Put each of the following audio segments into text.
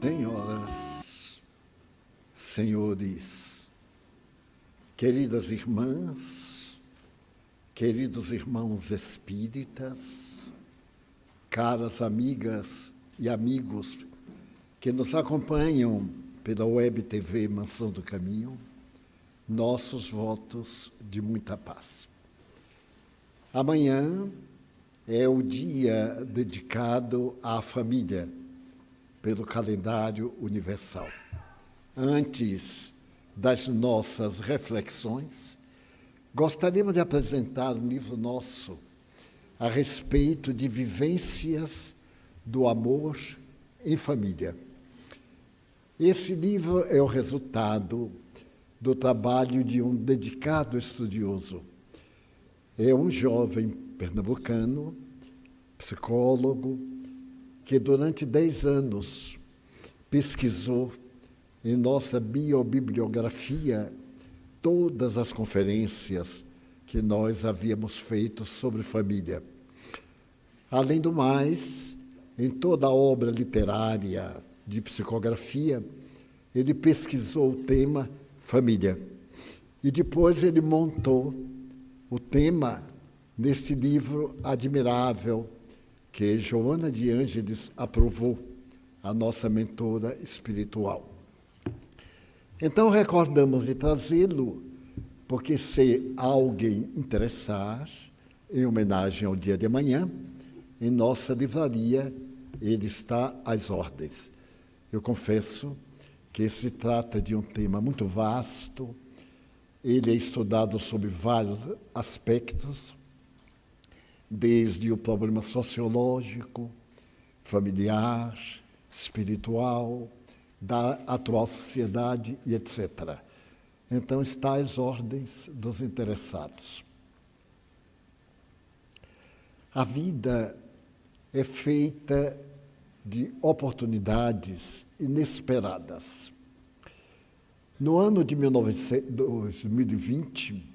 Senhoras, senhores, queridas irmãs, queridos irmãos espíritas, caras amigas e amigos que nos acompanham pela Web TV Mansão do Caminho, nossos votos de muita paz. Amanhã é o dia dedicado à família, pelo calendário universal. Antes das nossas reflexões, gostaríamos de apresentar um livro nosso a respeito de vivências do amor em família. Esse livro é o resultado do trabalho de um dedicado estudioso. É um jovem pernambucano, psicólogo, que durante 10 anos pesquisou em nossa biobibliografia todas as conferências que nós havíamos feito sobre família. Além do mais, em toda a obra literária de psicografia, ele pesquisou o tema família. E depois ele montou o tema neste livro admirável que Joana de Ângeles aprovou, a nossa mentora espiritual. Então, recordamos de trazê-lo, porque se alguém interessar, em homenagem ao dia de amanhã, em nossa livraria, ele está às ordens. Eu confesso que se trata de um tema muito vasto, ele é estudado sob vários aspectos, desde o problema sociológico, familiar, espiritual, da atual sociedade e etc. Então, está às ordens dos interessados. A vida é feita de oportunidades inesperadas. No ano de 2020,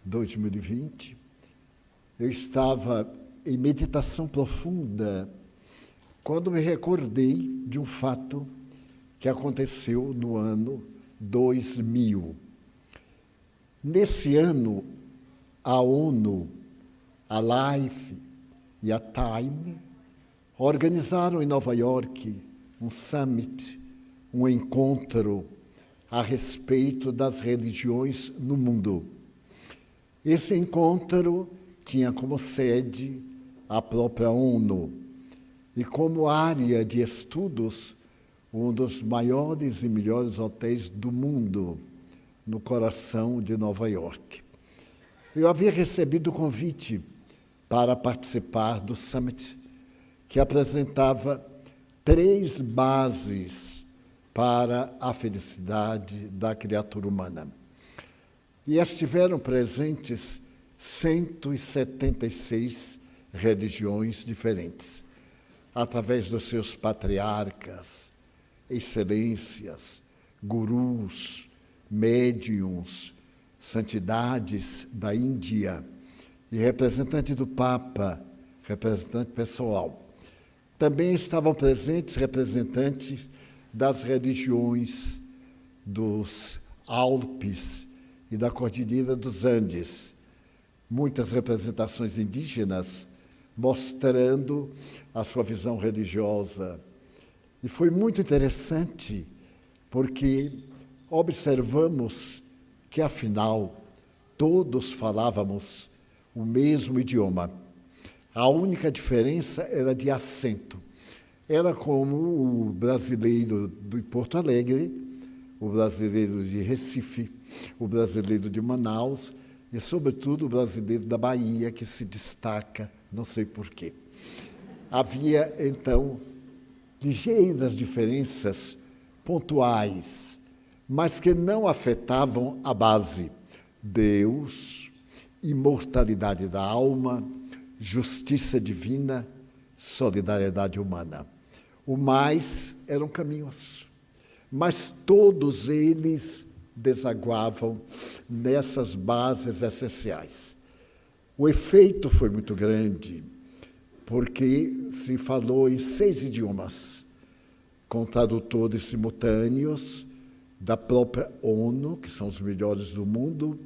2020, eu estava em meditação profunda quando me recordei de um fato que aconteceu no ano 2000. Nesse ano, a ONU, a Life e a Time organizaram em Nova York um summit, um encontro a respeito das religiões no mundo. Esse encontro tinha como sede a própria ONU e como área de estudos um dos maiores e melhores hotéis do mundo, no coração de Nova York. Eu havia recebido o convite para participar do summit, que apresentava 3 bases para a felicidade da criatura humana. E estiveram presentes 176 religiões diferentes, através dos seus patriarcas, excelências, gurus, médiuns, santidades da Índia e representante do Papa, representante pessoal. Também estavam presentes representantes das religiões dos Alpes e da Cordilheira dos Andes, muitas representações indígenas mostrando a sua visão religiosa. E foi muito interessante, porque observamos que, afinal, todos falávamos o mesmo idioma. A única diferença era de acento. Era como o brasileiro de Porto Alegre, o brasileiro de Recife, o brasileiro de Manaus e, sobretudo, o brasileiro da Bahia, que se destaca, não sei porquê. Havia, então, ligeiras diferenças pontuais, mas que não afetavam a base: Deus, imortalidade da alma, justiça divina, solidariedade humana. O mais eram caminhos, mas todos eles desaguavam nessas bases essenciais. O efeito foi muito grande, porque se falou em 6 idiomas, com tradutores simultâneos da própria ONU, que são os melhores do mundo,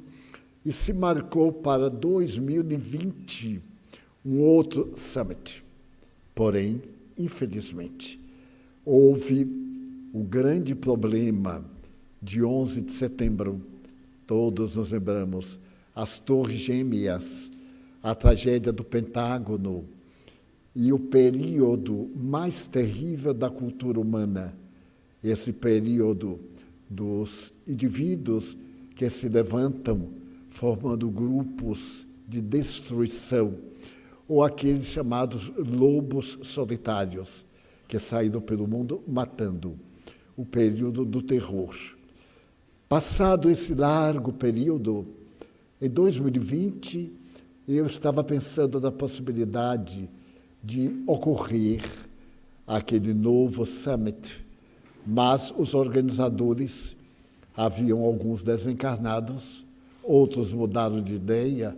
e se marcou para 2020 um outro summit. Porém, infelizmente, houve o grande problema de 11 de setembro, todos nos lembramos, as Torres Gêmeas, a tragédia do Pentágono e o período mais terrível da cultura humana, esse período dos indivíduos que se levantam formando grupos de destruição, ou aqueles chamados lobos solitários, que saíram pelo mundo matando, o período do terror. Passado esse largo período, em 2020, eu estava pensando na possibilidade de ocorrer aquele novo summit, mas os organizadores, haviam alguns desencarnados, outros mudaram de ideia,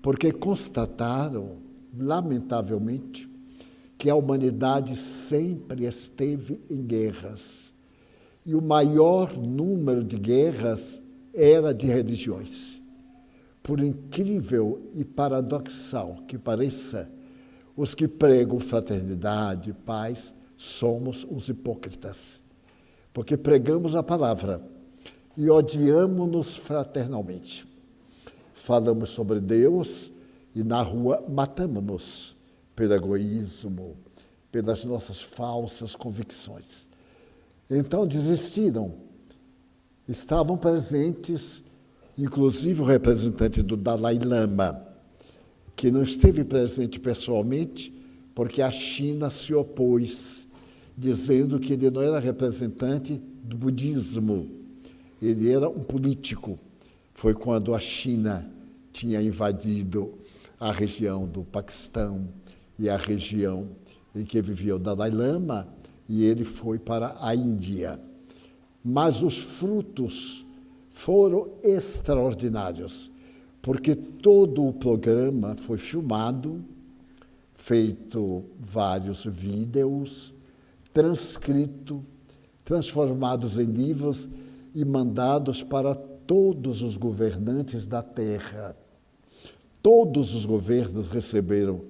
porque constataram, lamentavelmente, que a humanidade sempre esteve em guerras. E o maior número de guerras era de religiões. Por incrível e paradoxal que pareça, os que pregam fraternidade, paz, somos os hipócritas. Porque pregamos a palavra e odiamos-nos fraternalmente. Falamos sobre Deus e na rua matamos-nos pelo egoísmo, pelas nossas falsas convicções. Então desistiram. Estavam presentes, inclusive o representante do Dalai Lama, que não esteve presente pessoalmente, porque a China se opôs, dizendo que ele não era representante do budismo, ele era um político. Foi quando a China tinha invadido a região do Paquistão e a região em que vivia o Dalai Lama, e ele foi para a Índia. Mas os frutos foram extraordinários, porque todo o programa foi filmado, feito vários vídeos, transcrito, transformados em livros e mandados para todos os governantes da Terra. Todos os governos receberam,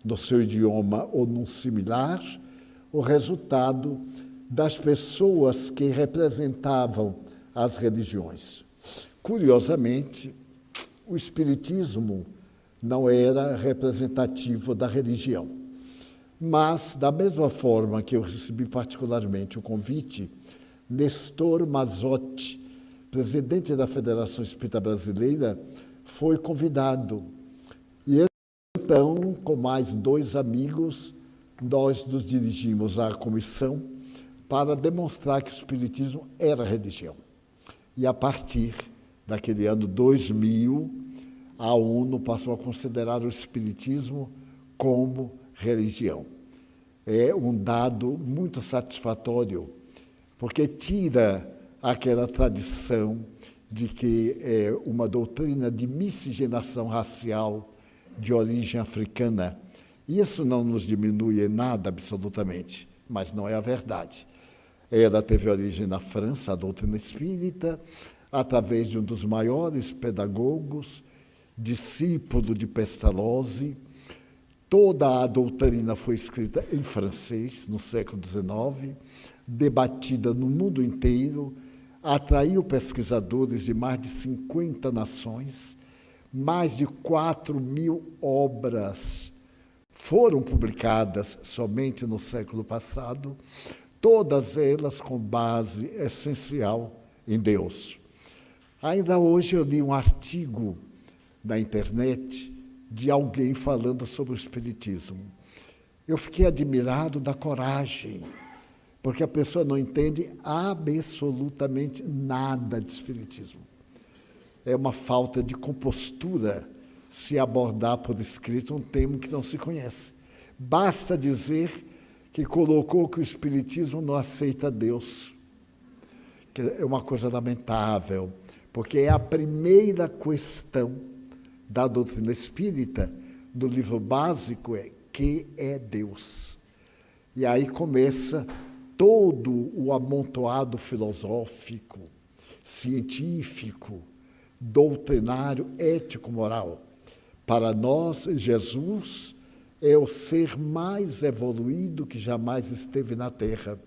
no seu idioma ou num similar, o resultado das pessoas que representavam as religiões. Curiosamente, o Espiritismo não era representativo da religião. Mas, da mesma forma que eu recebi particularmente o convite, Nestor Mazzotti, presidente da Federação Espírita Brasileira, foi convidado. E então, com mais 2 amigos, nós nos dirigimos à comissão para demonstrar que o Espiritismo era religião. E a partir daquele ano 2000, a ONU passou a considerar o Espiritismo como religião. É um dado muito satisfatório, porque tira aquela tradição de que é uma doutrina de miscigenação racial de origem africana. Isso não nos diminui em nada, absolutamente, mas não é a verdade. Ela teve origem na França, a doutrina espírita, através de um dos maiores pedagogos, discípulo de Pestalozzi. Toda a doutrina foi escrita em francês, no século XIX, debatida no mundo inteiro, atraiu pesquisadores de mais de 50 nações, mais de 4.000 obras foram publicadas somente no século passado, todas elas com base essencial em Deus. Ainda hoje eu li um artigo na internet de alguém falando sobre o Espiritismo. Eu fiquei admirado da coragem, porque a pessoa não entende absolutamente nada de Espiritismo. É uma falta de compostura se abordar por escrito um tema que não se conhece. Basta dizer que colocou que o Espiritismo não aceita Deus, que é uma coisa lamentável, porque é a primeira questão da doutrina espírita, do livro básico, é que é Deus. E aí começa todo o amontoado filosófico, científico, doutrinário, ético-moral. Para nós, Jesus é o ser mais evoluído que jamais esteve na Terra,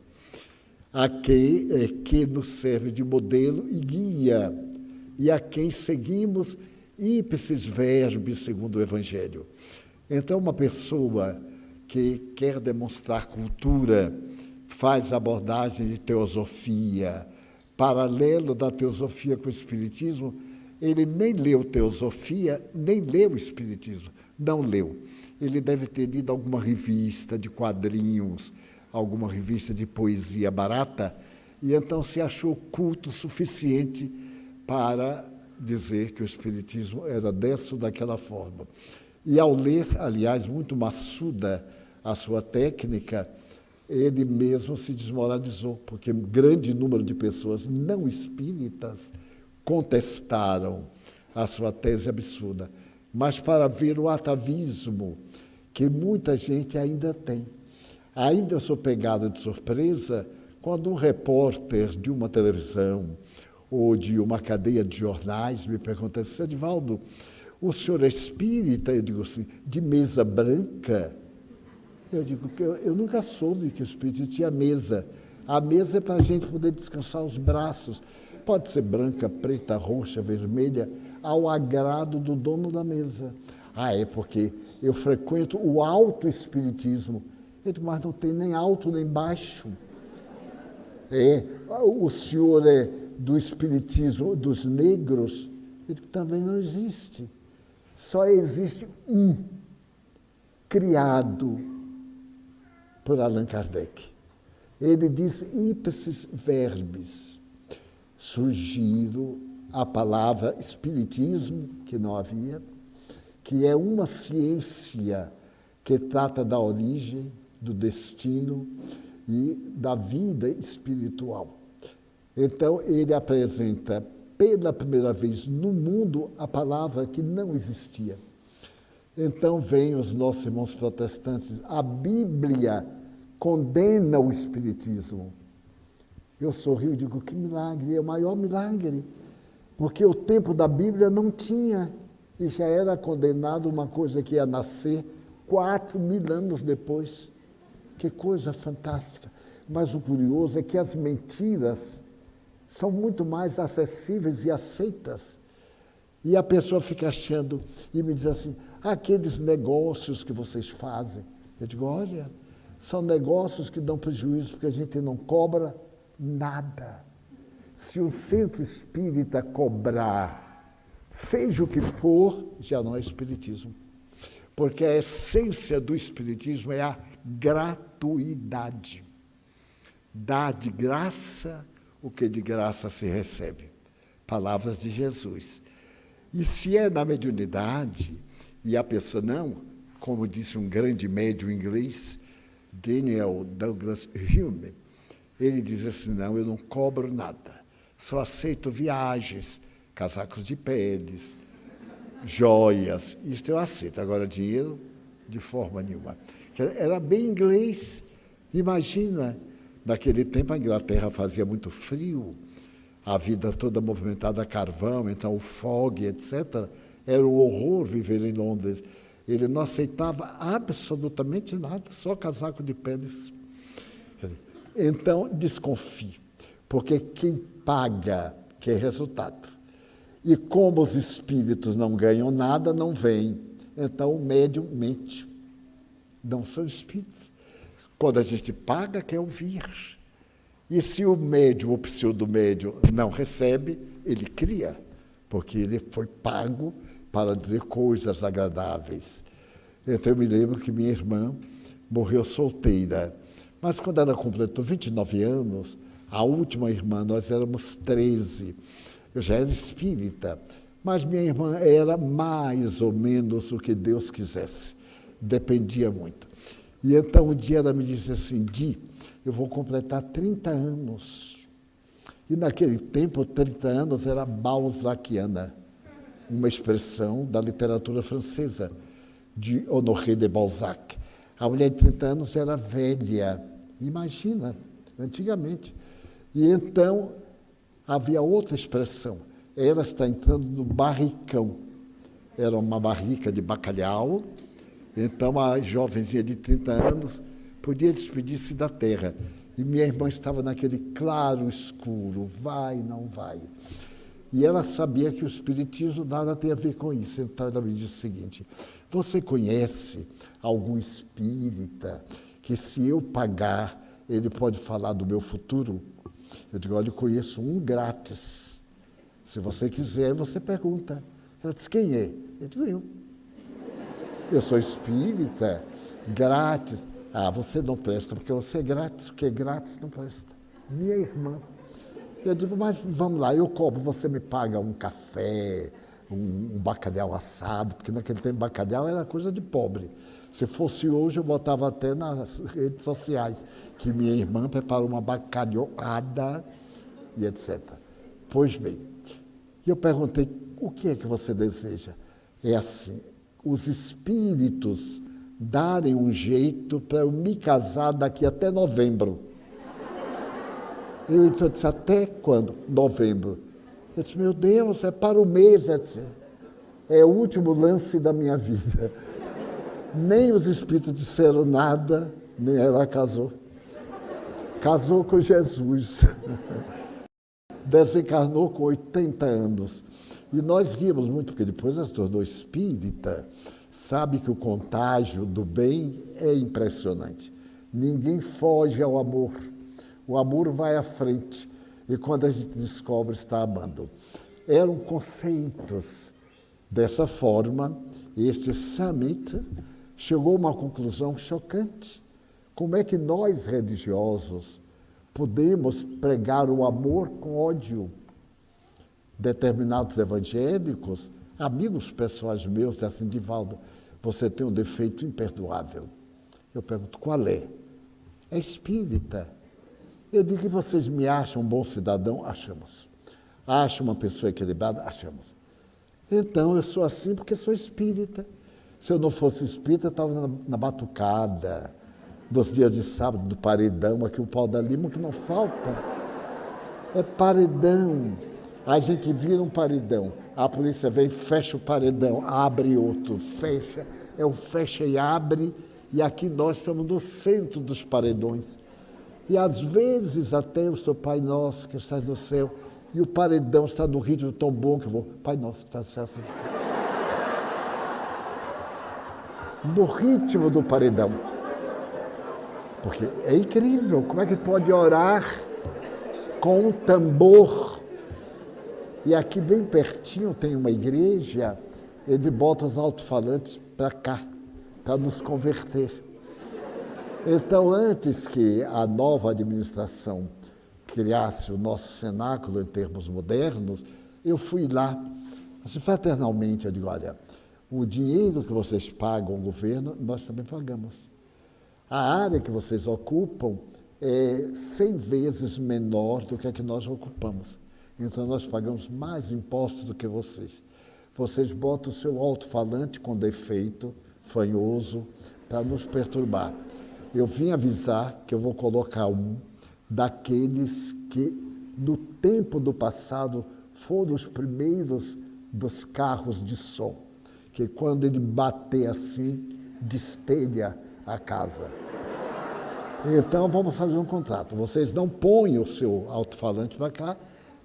que nos serve de modelo e guia, e a quem seguimos ipsis verbis, segundo o Evangelho. Então, uma pessoa que quer demonstrar cultura, faz abordagem de teosofia, paralelo da teosofia com o Espiritismo, ele nem leu teosofia, nem leu o Espiritismo, não leu. Ele deve ter lido alguma revista de quadrinhos, alguma revista de poesia barata, e então se achou culto suficiente para dizer que o Espiritismo era dessa ou daquela forma. E ao ler, aliás, muito maçuda a sua técnica, ele mesmo se desmoralizou, porque um grande número de pessoas não espíritas contestaram a sua tese absurda, mas para ver o atavismo que muita gente ainda tem. Ainda eu sou pegado de surpresa quando um repórter de uma televisão ou de uma cadeia de jornais me pergunta assim: Edivaldo, o senhor é espírita? Eu digo assim, de mesa branca? Eu digo que eu nunca soube que o espírito tinha mesa. A mesa é para a gente poder descansar os braços. Pode ser branca, preta, roxa, vermelha, ao agrado do dono da mesa. Ah, é porque eu frequento o autoespiritismo. Eu digo, mas não tem nem alto nem baixo. O senhor é do espiritismo dos negros? Eu digo, também não existe. Só existe um, criado por Allan Kardec. Ele diz ipsis verbis. Surgiu a palavra espiritismo, que não havia, que é uma ciência que trata da origem, do destino e da vida espiritual. Então, ele apresenta pela primeira vez no mundo a palavra que não existia. Então, vêm os nossos irmãos protestantes. A Bíblia condena o espiritismo. Eu sorrio e digo, que milagre, é o maior milagre. Porque o tempo da Bíblia não tinha, e já era condenado uma coisa que ia nascer 4.000 anos depois. Que coisa fantástica. Mas o curioso é que as mentiras são muito mais acessíveis e aceitas. E a pessoa fica achando, e me diz assim, aqueles negócios que vocês fazem. Eu digo, olha, são negócios que dão prejuízo, porque a gente não cobra nada. Se o centro espírita cobrar, seja o que for, já não é espiritismo. Porque a essência do espiritismo é a gratuidade. Dá de graça o que de graça se recebe. Palavras de Jesus. E se é na mediunidade, e a pessoa não, como disse um grande médium inglês, Daniel Douglas Hume, ele diz assim, não, eu não cobro nada, só aceito viagens, casacos de peles, joias, isto eu aceito, agora dinheiro, de forma nenhuma. Era bem inglês, imagina, naquele tempo a Inglaterra fazia muito frio, a vida toda movimentada a carvão, então o fog, etc., era um horror viver em Londres. Ele não aceitava absolutamente nada, só casaco de peles. Então, desconfie, porque quem paga quer resultado. E como os espíritos não ganham nada, não vêm. Então, o médium mente. Não são espíritos. Quando a gente paga, quer ouvir. E se o médium, o pseudo-médium, não recebe, ele cria, porque ele foi pago para dizer coisas agradáveis. Então, eu me lembro que minha irmã morreu solteira. Mas quando ela completou 29 anos, a última irmã, nós éramos 13. Eu já era espírita, mas minha irmã era mais ou menos o que Deus quisesse. Dependia muito. E então, um dia ela me disse assim, Di, eu vou completar 30 anos. E naquele tempo, 30 anos era balzaquiana, uma expressão da literatura francesa, de Honoré de Balzac. A mulher de 30 anos era velha, imagina, antigamente. E então havia outra expressão, ela está entrando no barricão. Era uma barrica de bacalhau, então a jovenzinha de 30 anos podia despedir-se da terra. E minha irmã estava naquele claro escuro, vai, não vai. E ela sabia que o espiritismo nada tem a ver com isso. Então ela me disse o seguinte, você conhece algum espírita que se eu pagar, ele pode falar do meu futuro? Eu digo, olha, eu conheço um grátis. Se você quiser, você pergunta. Ela disse, quem é? Eu digo, eu. Eu sou espírita, grátis. Ah, você não presta, porque você é grátis, o que é grátis não presta. Minha irmã. Eu digo, mas vamos lá, eu cobro, você me paga um café, um bacalhau assado, porque naquele tempo bacalhau era coisa de pobre. Se fosse hoje, eu botava até nas redes sociais, que minha irmã preparou uma bacalhoada e etc. Pois bem, eu perguntei, o que é que você deseja? É assim, os espíritos darem um jeito para eu me casar daqui até novembro. Eu disse, até quando? Novembro. Eu disse, meu Deus, é para o mês. É o último lance da minha vida. Nem os espíritos disseram nada, nem ela casou. Casou com Jesus. Desencarnou com 80 anos. E nós rimos muito, porque depois ela se tornou espírita. Sabe que o contágio do bem é impressionante. Ninguém foge ao amor. O amor vai à frente. E quando a gente descobre, está amando. Eram conceitos. Dessa forma, este summit chegou a uma conclusão chocante. Como é que nós, religiosos, podemos pregar o amor com ódio? Determinados evangélicos, amigos pessoais meus, dizem assim, Divaldo, você tem um defeito imperdoável. Eu pergunto, qual é? É espírita. Eu digo que vocês me acham um bom cidadão? Achamos. Acham uma pessoa equilibrada? Achamos. Então, eu sou assim porque sou espírita. Se eu não fosse espírita, eu estava na batucada, nos dias de sábado, do paredão, aqui o pau da lima, que não falta. É paredão. A gente vira um paredão. A polícia vem, fecha o paredão, abre outro, fecha. É um fecha e abre. E aqui nós estamos no centro dos paredões. E às vezes até o seu Pai Nosso, que está no céu, e o paredão está no ritmo tão bom que eu vou, Pai Nosso, que está no céu, assim. No ritmo do paredão. Porque é incrível, como é que pode orar com um tambor? E aqui bem pertinho tem uma igreja, ele bota os alto-falantes para cá, para nos converter. Então, antes que a nova administração criasse o nosso cenáculo em termos modernos, eu fui lá, assim, fraternalmente, eu digo, olha, o dinheiro que vocês pagam ao governo, nós também pagamos. A área que vocês ocupam é 100 vezes menor do que a que nós ocupamos. Então, nós pagamos mais impostos do que vocês. Vocês botam o seu alto-falante com defeito, fanhoso, para nos perturbar. Eu vim avisar que eu vou colocar um daqueles que, no tempo do passado, foram os primeiros dos carros de som, que quando ele bater assim, destelha a casa. Então, vamos fazer um contrato. Vocês não põem o seu alto-falante para cá,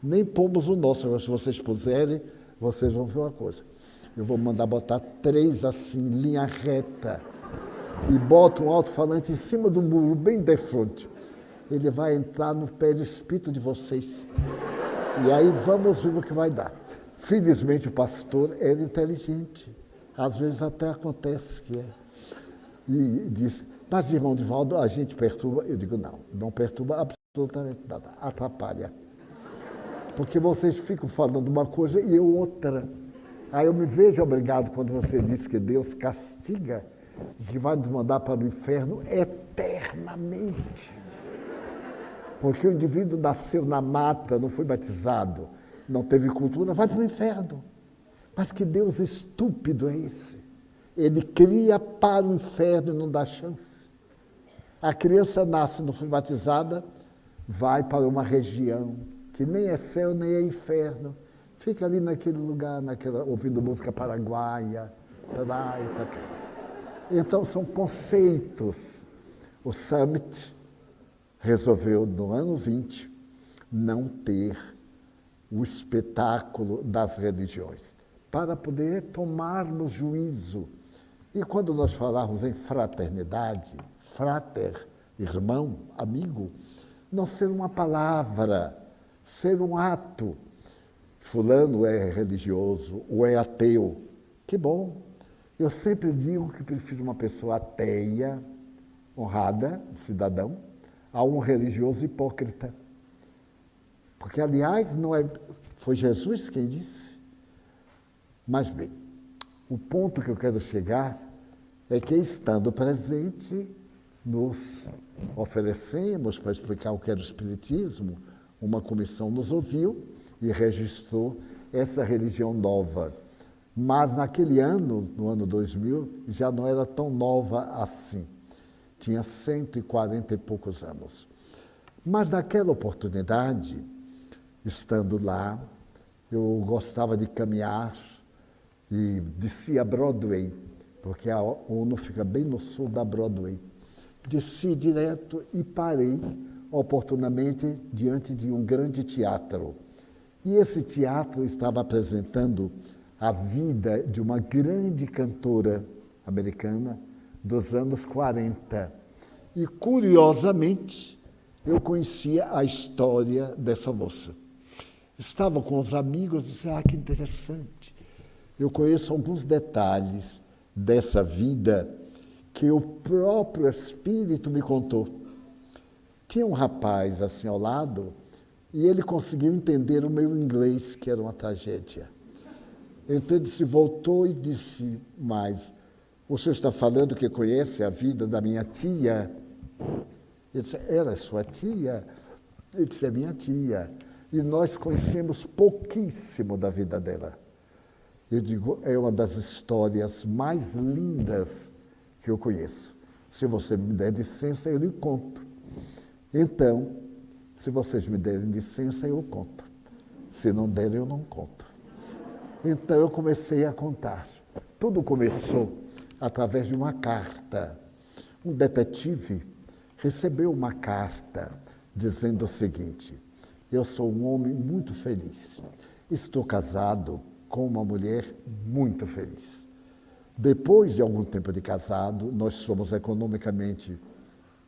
nem pomos o nosso. Agora, se vocês puserem, vocês vão ver uma coisa. Eu vou mandar botar 3 assim, linha reta, e bota um alto-falante em cima do muro, bem de frente. Ele vai entrar no perispírito de vocês. E aí vamos ver o que vai dar. Felizmente o pastor era inteligente. Às vezes até acontece que é. E diz, mas irmão Divaldo, a gente perturba. Eu digo, não perturba absolutamente nada, atrapalha. Porque vocês ficam falando uma coisa e eu outra. Aí eu me vejo obrigado quando você diz que Deus castiga, que vai nos mandar para o inferno eternamente. Porque o indivíduo nasceu na mata, não foi batizado, não teve cultura, vai para o inferno. Mas que Deus estúpido é esse? Ele cria para o inferno e não dá chance. A criança nasce, não foi batizada, vai para uma região que nem é céu, nem é inferno. Fica ali naquele lugar, ouvindo música paraguaia, praia, pra cá. Então, são conceitos. O Summit resolveu, no ano 20, não ter o espetáculo das religiões, para poder tomarmos juízo. E quando nós falarmos em fraternidade, frater, irmão, amigo, não ser uma palavra, ser um ato. Fulano é religioso ou é ateu. Que bom. Eu sempre digo que prefiro uma pessoa ateia, honrada, cidadão, a um religioso hipócrita. Porque, aliás, foi Jesus quem disse. Mas, bem, o ponto que eu quero chegar é que, estando presente, nos oferecemos para explicar o que era o Espiritismo, uma comissão nos ouviu e registrou essa religião nova. Mas naquele ano, no ano 2000, já não era tão nova assim. Tinha 140 e poucos anos. Mas naquela oportunidade, estando lá, eu gostava de caminhar e descia a Broadway, porque a ONU fica bem no sul da Broadway. Desci direto e parei oportunamente diante de um grande teatro. E esse teatro estava apresentando a vida de uma grande cantora americana dos anos 40. E, curiosamente, eu conhecia a história dessa moça. Estava com os amigos e disse, que interessante. Eu conheço alguns detalhes dessa vida que o próprio Espírito me contou. Tinha um rapaz assim ao lado e ele conseguiu entender o meu inglês, que era uma tragédia. Então ele se voltou e disse, mas o senhor está falando que conhece a vida da minha tia? Ele disse, ela é sua tia? Ele disse, é minha tia. E nós conhecemos pouquíssimo da vida dela. Eu digo, é uma das histórias mais lindas que eu conheço. Se você me der licença, eu lhe conto. Então, se vocês me derem licença, eu conto. Se não derem, eu não conto. Então, eu comecei a contar. Tudo começou através de uma carta. Um detetive recebeu uma carta dizendo o seguinte, eu sou um homem muito feliz. Estou casado com uma mulher muito feliz. Depois de algum tempo de casado, nós somos economicamente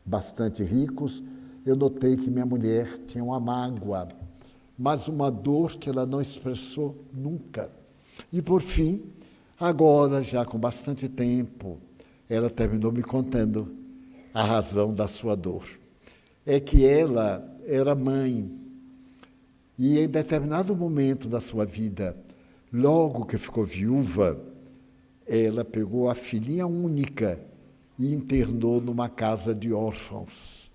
bastante ricos, eu notei que minha mulher tinha uma mágoa, mas uma dor que ela não expressou nunca. E, por fim, agora, já com bastante tempo, ela terminou me contando a razão da sua dor. É que ela era mãe e, em determinado momento da sua vida, logo que ficou viúva, ela pegou a filhinha única e internou numa casa de órfãos.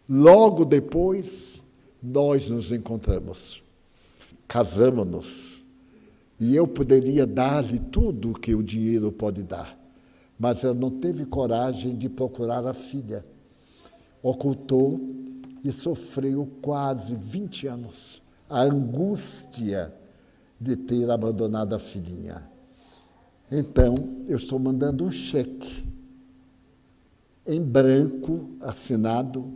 Logo depois, nós nos encontramos, casamos-nos, e eu poderia dar-lhe tudo o que o dinheiro pode dar, mas ela não teve coragem de procurar a filha. Ocultou e sofreu quase 20 anos a angústia de ter abandonado a filhinha. Então, eu estou mandando um cheque em branco, assinado,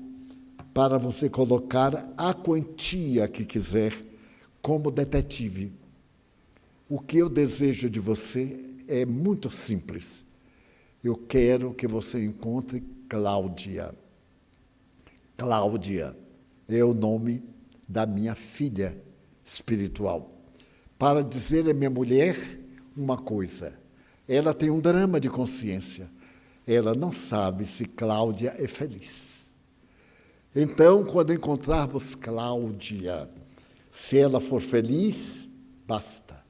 para você colocar a quantia que quiser como detetive. O que eu desejo de você é muito simples. Eu quero que você encontre Cláudia. Cláudia é o nome da minha filha espiritual. Para dizer a minha mulher uma coisa, ela tem um drama de consciência. Ela não sabe se Cláudia é feliz. Então, quando encontrarmos Cláudia, se ela for feliz, basta.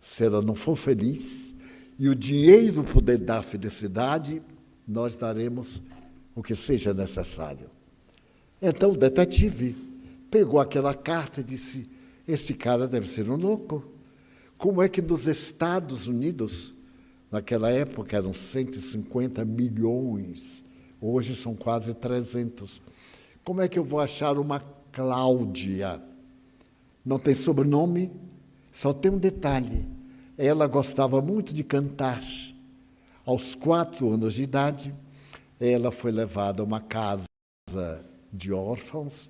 Se ela não for feliz e o dinheiro puder dar felicidade, nós daremos o que seja necessário. Então, o detetive pegou aquela carta e disse, esse cara deve ser um louco. Como é que nos Estados Unidos Naquela época eram 150 milhões, hoje são quase 300. Como é que eu vou achar uma Cláudia? Não tem sobrenome, só tem um detalhe. Ela gostava muito de cantar. Aos 4 anos de idade, ela foi levada a uma casa de órfãos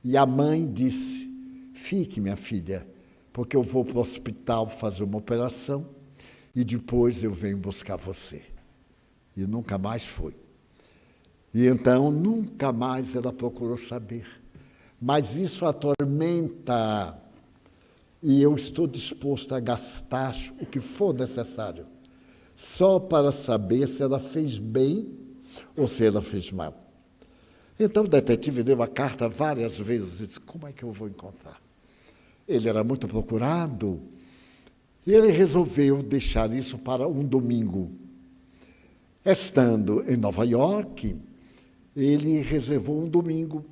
e a mãe disse: fique, minha filha, porque eu vou para o hospital fazer uma operação e depois eu venho buscar você. E nunca mais foi. E então, nunca mais ela procurou saber. Mas isso atormenta, e eu estou disposto a gastar o que for necessário, só para saber se ela fez bem ou se ela fez mal. Então o detetive deu a carta várias vezes e disse: como é que eu vou encontrar? Ele era muito procurado e ele resolveu deixar isso para um domingo. Estando em Nova York, ele reservou um domingo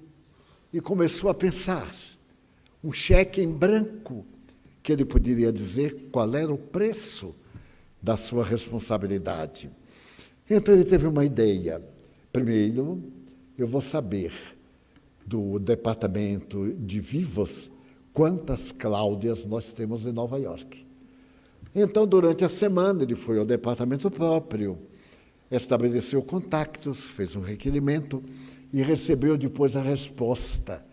e começou a pensar, um cheque em branco, que ele poderia dizer qual era o preço da sua responsabilidade. Então ele teve uma ideia. Primeiro, eu vou saber do departamento de vivos quantas Cláudias nós temos em Nova York. Então, durante a semana, ele foi ao departamento próprio, estabeleceu contatos, fez um requerimento e recebeu depois a resposta.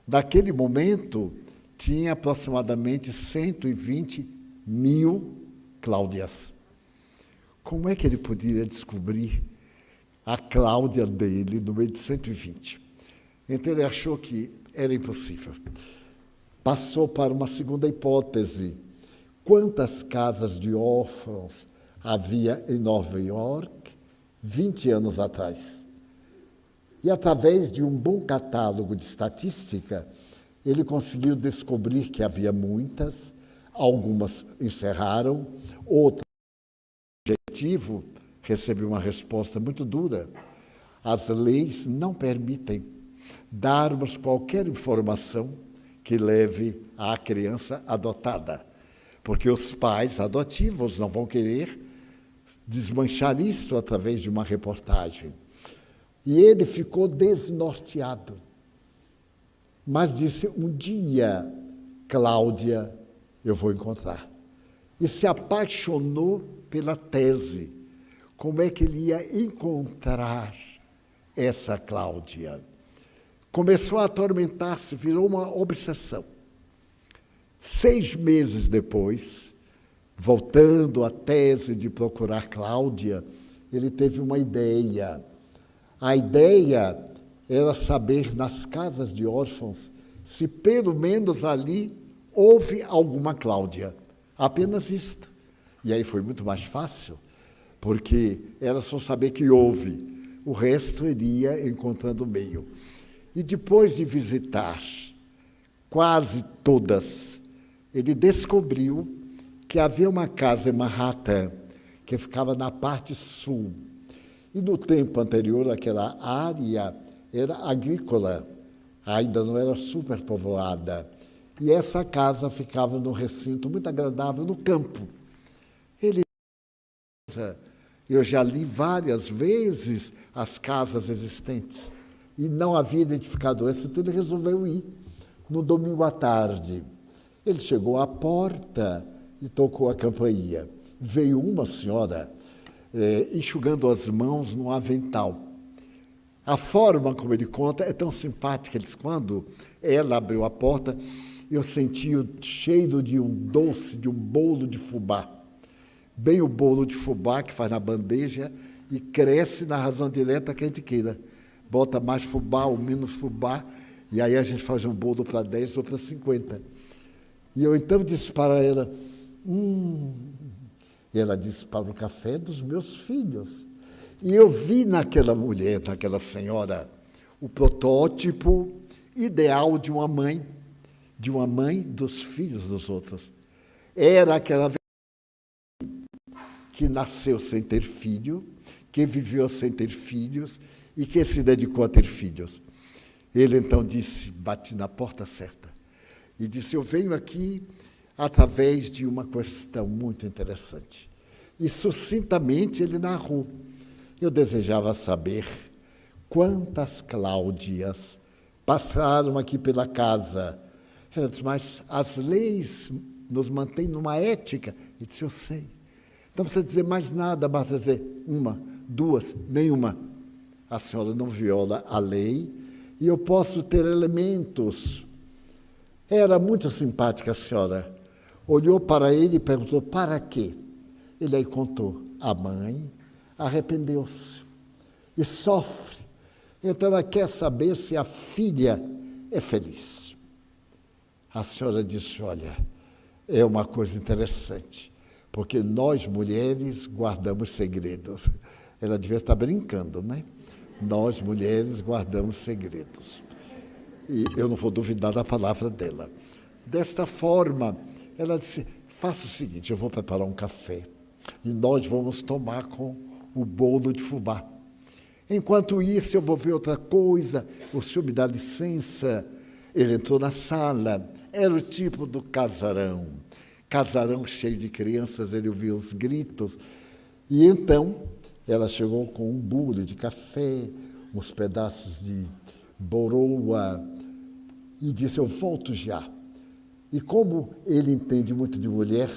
Naquele momento, tinha aproximadamente 120 mil Cláudias. Como é que ele poderia descobrir a Cláudia dele no meio de 120? Então ele achou que era impossível. Passou para uma segunda hipótese. Quantas casas de órfãos havia em Nova York 20 anos atrás? E através de um bom catálogo de estatística, ele conseguiu descobrir que havia muitas, algumas encerraram, outras, o objetivo, recebeu uma resposta muito dura. As leis não permitem darmos qualquer informação que leve à criança adotada, porque os pais adotivos não vão querer desmanchar isso através de uma reportagem. E ele ficou desnorteado. Mas disse: um dia, Cláudia, eu vou encontrar. E se apaixonou pela tese. Como é que ele ia encontrar essa Cláudia? Começou a atormentar-se, virou uma obsessão. 6 meses depois, voltando à tese de procurar Cláudia, ele teve uma ideia. A ideia era saber nas casas de órfãos se pelo menos ali houve alguma Cláudia. Apenas isto. E aí foi muito mais fácil, porque era só saber que houve. O resto iria encontrando o meio. E depois de visitar quase todas, ele descobriu que havia uma casa em Manhattan que ficava na parte sul. E no tempo anterior, aquela área era agrícola, ainda não era superpovoada. E essa casa ficava num recinto muito agradável, no campo. Eu já li várias vezes as casas existentes e não havia identificado essa, então ele resolveu ir no domingo à tarde. Ele chegou à porta e tocou a campainha. Veio uma senhora enxugando as mãos no avental. A forma como ele conta é tão simpática. Ele diz: quando ela abriu a porta, eu senti o cheiro de um doce, de um bolo de fubá. Bem o bolo de fubá que faz na bandeja e cresce na razão direta que a gente queira. Bota mais fubá ou menos fubá, e aí a gente faz um bolo para 10 ou para 50. E eu então disse para ela: E ela disse: para o café dos meus filhos. E eu vi naquela mulher, naquela senhora, o protótipo ideal de uma mãe dos filhos dos outros. Era aquela que nasceu sem ter filho, que viveu sem ter filhos e que se dedicou a ter filhos. Ele então disse, bati na porta certa, e disse: eu venho aqui através de uma questão muito interessante. E sucintamente ele narrou. Eu desejava saber quantas Cláudias passaram aqui pela casa. Ela disse, mas as leis nos mantêm numa ética. Ele disse, eu sei. Não precisa dizer mais nada, basta dizer uma, duas, nenhuma. A senhora não viola a lei e eu posso ter elementos. Era muito simpática a senhora. Olhou para ele e perguntou, para quê? Ele aí contou, a mãe arrependeu-se e sofre. Então ela quer saber se a filha é feliz. A senhora disse, olha, é uma coisa interessante, porque nós mulheres guardamos segredos. Ela devia estar brincando, né? Nós mulheres guardamos segredos. E eu não vou duvidar da palavra dela. Desta forma, ela disse, faça o seguinte, eu vou preparar um café e nós vamos tomar com o bolo de fubá. Enquanto isso, eu vou ver outra coisa, o senhor me dá licença. Ele entrou na sala, era o tipo do casarão. Casarão cheio de crianças, ele ouviu os gritos. E então, ela chegou com um bule de café, uns pedaços de boroa, e disse, eu volto já. E como ele entende muito de mulher,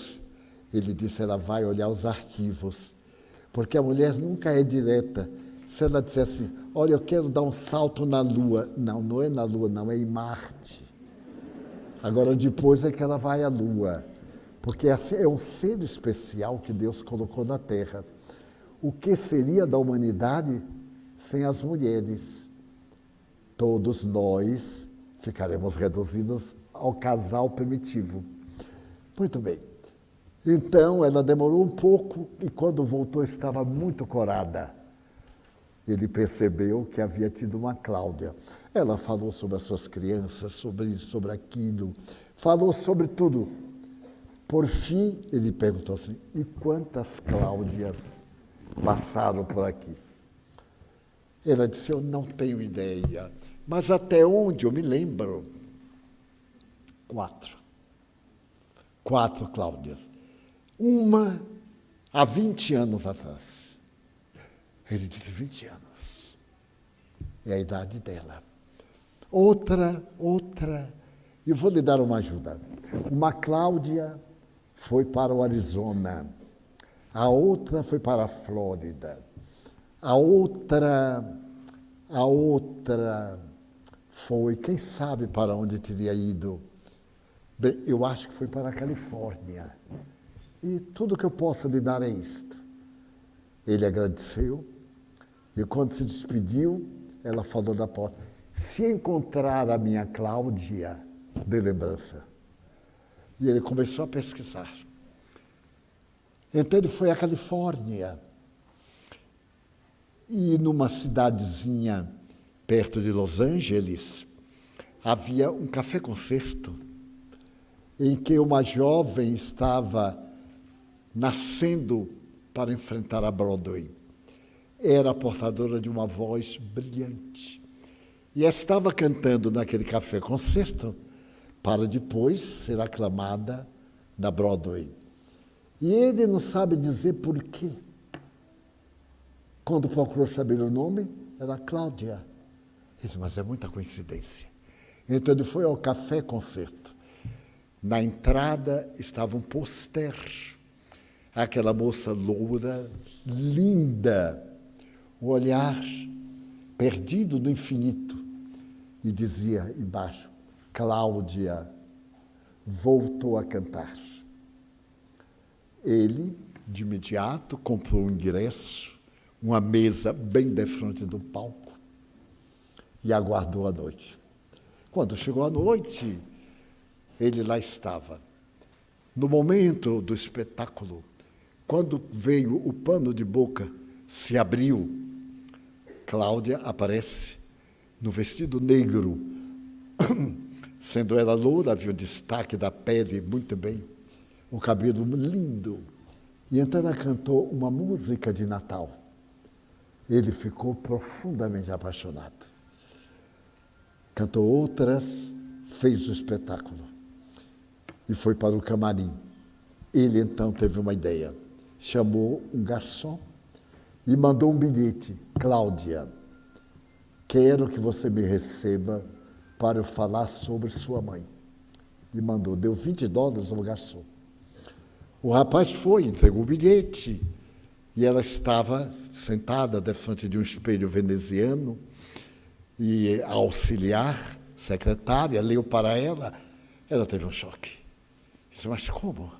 ele disse, ela vai olhar os arquivos, porque a mulher nunca é direta. Se ela disser assim, olha, eu quero dar um salto na Lua. Não, não é na Lua, não, é em Marte. Agora, depois é que ela vai à Lua, porque é um ser especial que Deus colocou na Terra. O que seria da humanidade sem as mulheres? Todos nós ficaremos reduzidos ao casal primitivo. Muito bem. Então, ela demorou um pouco e quando voltou estava muito corada. Ele percebeu que havia tido uma Cláudia. Ela falou sobre as suas crianças, sobre isso, sobre aquilo, falou sobre tudo. Por fim, ele perguntou assim, e quantas Cláudias passaram por aqui? Ela disse, eu não tenho ideia, mas até onde eu me lembro, 4. 4 Cláudias. Uma há 20 anos atrás. Ele disse 20 anos. É a idade dela. Outra. Eu vou lhe dar uma ajuda. Uma Cláudia foi para o Arizona. A outra foi para a Flórida. A outra foi, quem sabe para onde teria ido? Bem, eu acho que foi para a Califórnia. E tudo que eu posso lhe dar é isto. Ele agradeceu e quando se despediu, ela falou da porta, se encontrar a minha Cláudia, dê lembrança. E ele começou a pesquisar. Então ele foi à Califórnia. E numa cidadezinha perto de Los Angeles, havia um café-concerto em que uma jovem estava nascendo para enfrentar a Broadway. Era portadora de uma voz brilhante. E estava cantando naquele café-concerto para depois ser aclamada na Broadway. E ele não sabe dizer por quê. Quando procurou saber o nome, era Cláudia. Ele disse, mas é muita coincidência. Então ele foi ao café-concerto. Na entrada estava um pôster. Aquela moça loura, linda, o olhar perdido no infinito. E dizia embaixo, Cláudia voltou a cantar. Ele, de imediato, comprou um ingresso, uma mesa bem de frente do palco e aguardou a noite. Quando chegou a noite, ele lá estava. No momento do espetáculo, quando veio o pano de boca, se abriu, Cláudia aparece no vestido negro, sendo ela loura, havia o destaque da pele muito bem, o cabelo lindo. E então ela cantou uma música de Natal. Ele ficou profundamente apaixonado. Cantou outras, fez o espetáculo e foi para o camarim. Ele então teve uma ideia. chamou um garçom e mandou um bilhete. Cláudia, quero que você me receba para eu falar sobre sua mãe. E mandou, deu $20 ao garçom. O rapaz foi, entregou o bilhete, e ela estava sentada defronte de um espelho veneziano, e a auxiliar, secretária, leu para ela, ela teve um choque. Disse, mas como?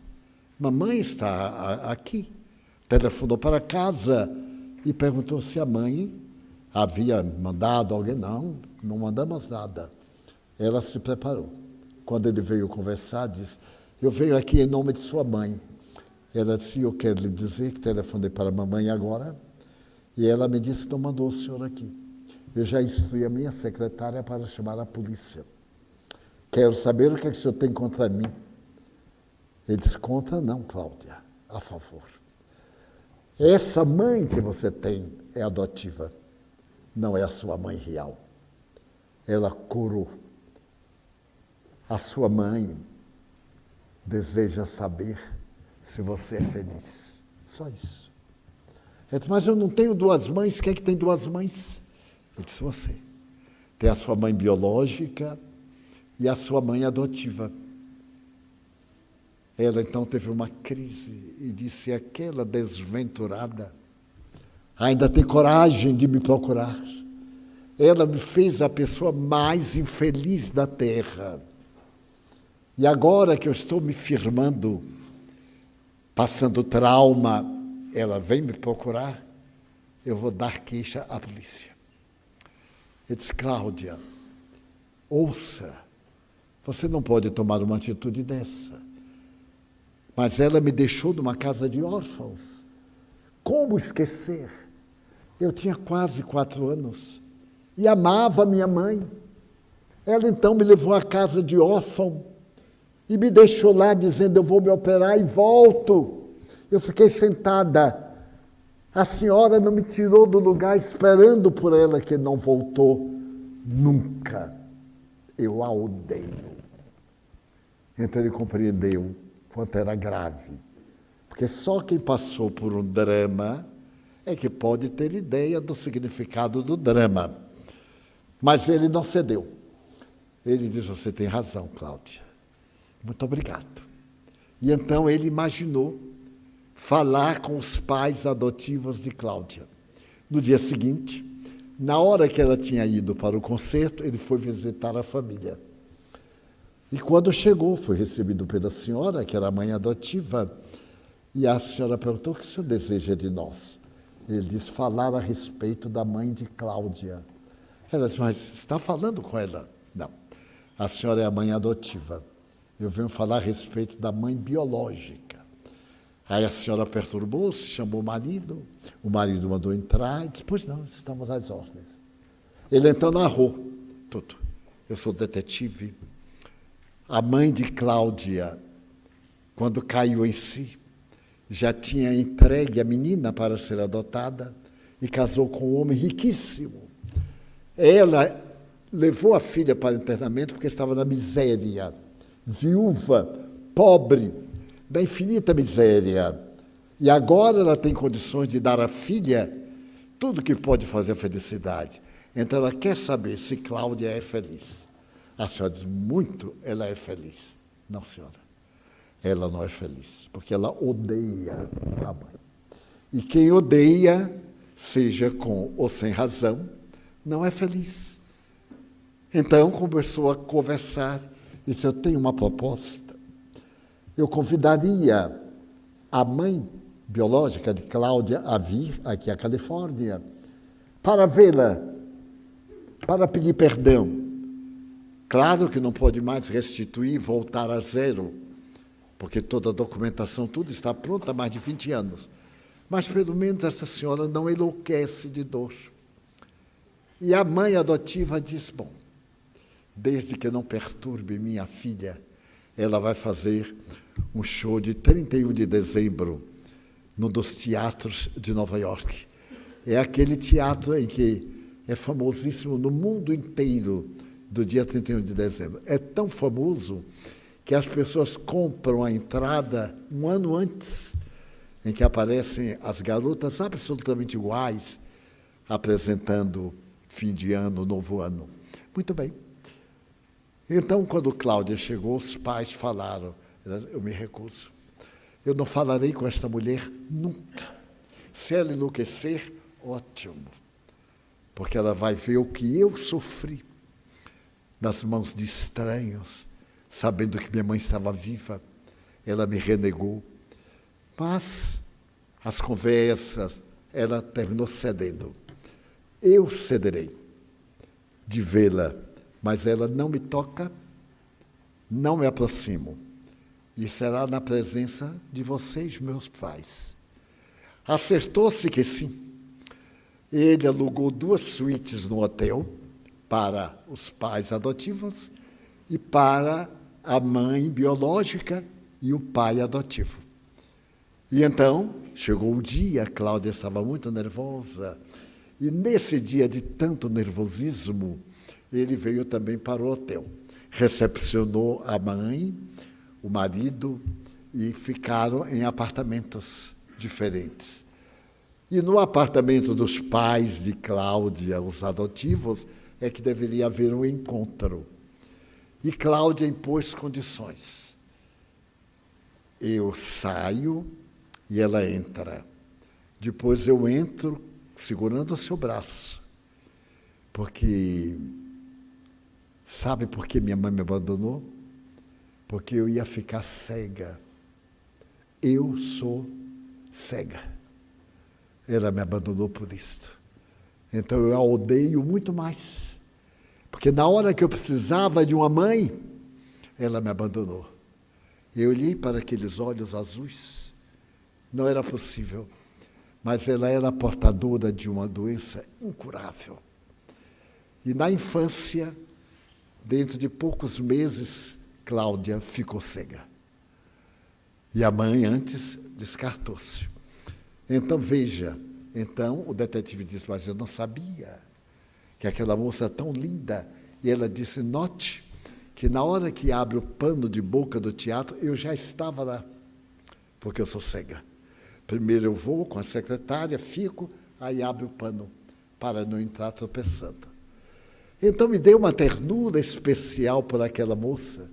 Mamãe está aqui. Telefonou para casa e perguntou se a mãe havia mandado alguém. Não mandamos nada. Ela se preparou. Quando ele veio conversar, disse, eu venho aqui em nome de sua mãe. Ela disse, eu quero lhe dizer que telefonei para a mamãe agora, e ela me disse que não mandou o senhor aqui. Eu já instruí a minha secretária para chamar a polícia. Quero saber o que o senhor tem contra mim. Ele disse, contra não, Cláudia, a favor. Essa mãe que você tem é adotiva, não é a sua mãe real. Ela curou. A sua mãe deseja saber se você é feliz. Só isso. Ele disse, mas eu não tenho duas mães, quem é que tem duas mães? Eu disse, você. Tem a sua mãe biológica e a sua mãe adotiva. Ela então teve uma crise e disse, aquela desventurada ainda tem coragem de me procurar. Ela me fez a pessoa mais infeliz da terra. E agora que eu estou me firmando, passando trauma, ela vem me procurar, eu vou dar queixa à polícia. Eu disse, Cláudia, ouça, você não pode tomar uma atitude dessa. Mas ela me deixou numa casa de órfãos. Como esquecer? Eu tinha quase 4 anos e amava minha mãe. Ela então me levou à casa de órfão e me deixou lá dizendo, eu vou me operar e volto. Eu fiquei sentada. A senhora não me tirou do lugar esperando por ela, que não voltou nunca. Eu a odeio. Então ele compreendeu quanto era grave. Porque só quem passou por um drama é que pode ter ideia do significado do drama. Mas ele não cedeu. Ele diz, você tem razão, Cláudia. Muito obrigado. E então ele imaginou falar com os pais adotivos de Cláudia. No dia seguinte, na hora que ela tinha ido para o concerto, ele foi visitar a família. E quando chegou, foi recebido pela senhora, que era a mãe adotiva, e a senhora perguntou, o que o senhor deseja de nós? Ele disse, falar a respeito da mãe de Cláudia. Ela disse, mas está falando com ela? Não, a senhora é a mãe adotiva. Eu venho falar a respeito da mãe biológica. Aí a senhora perturbou-se, chamou o marido mandou entrar, e disse, pois não, estamos às ordens. Ele então narrou tudo. Eu sou detetive. A mãe de Cláudia, quando caiu em si, já tinha entregue a menina para ser adotada e casou com um homem riquíssimo. Ela levou a filha para o internamento porque estava na miséria, viúva, pobre, da infinita miséria. E agora ela tem condições de dar à filha tudo que pode fazer a felicidade. Então ela quer saber se Cláudia é feliz. A senhora diz, muito, ela é feliz. Não, senhora, ela não é feliz, porque ela odeia a mãe. E quem odeia, seja com ou sem razão, não é feliz. Então começou a conversar, e disse, eu tenho uma proposta. Eu convidaria a mãe biológica de Cláudia a vir aqui à Califórnia para vê-la, para pedir perdão. Claro que não pode mais restituir, voltar a zero, porque toda a documentação, tudo está pronto há mais de 20 anos. Mas, pelo menos, essa senhora não enlouquece de dor. E a mãe adotiva diz, bom, desde que não perturbe minha filha, ela vai fazer um show de 31 de dezembro, num dos teatros de Nova York. É aquele teatro em que é famosíssimo no mundo inteiro, do dia 31 de dezembro. É tão famoso que as pessoas compram a entrada um ano antes. em que aparecem as garotas absolutamente iguais, apresentando fim de ano, novo ano. Muito bem. Então, quando Cláudia chegou, os pais falaram, eu me recuso. Eu não falarei com esta mulher nunca. Se ela enlouquecer, ótimo, porque ela vai ver o que eu sofri nas mãos de estranhos, sabendo que minha mãe estava viva. Ela me renegou. Mas as conversas, ela terminou cedendo. Eu cederei de vê-la, mas ela não me toca, não me aproximo. E será na presença de vocês, meus pais. Acertou-se que sim. Ele alugou 2 suítes no hotel para os pais adotivos e para a mãe biológica e o pai adotivo. E então, chegou o dia, a Cláudia estava muito nervosa, e nesse dia de tanto nervosismo, ele veio também para o hotel. Recepcionou a mãe, o marido, e ficaram em apartamentos diferentes. E no apartamento dos pais de Cláudia, os adotivos, é que deveria haver um encontro. E Cláudia impôs condições. Eu saio e ela entra. Depois eu entro segurando o seu braço. Porque, sabe por que minha mãe me abandonou? Porque eu ia ficar cega. Eu sou cega. Ela me abandonou por isto. Então eu a odeio muito mais. Porque na hora que eu precisava de uma mãe, ela me abandonou. Eu olhei para aqueles olhos azuis. Não era possível. Mas ela era portadora de uma doença incurável. E na infância, dentro de poucos meses, Cláudia ficou cega. E a mãe, antes, descartou-se. Então, veja, o detetive disse, mas eu não sabia que aquela moça é tão linda. E ela disse, note que na hora que abre o pano de boca do teatro, eu já estava lá, porque eu sou cega. Primeiro eu vou com a secretária, fico, aí abre o pano, para não entrar tropeçando. Então me deu uma ternura especial por aquela moça,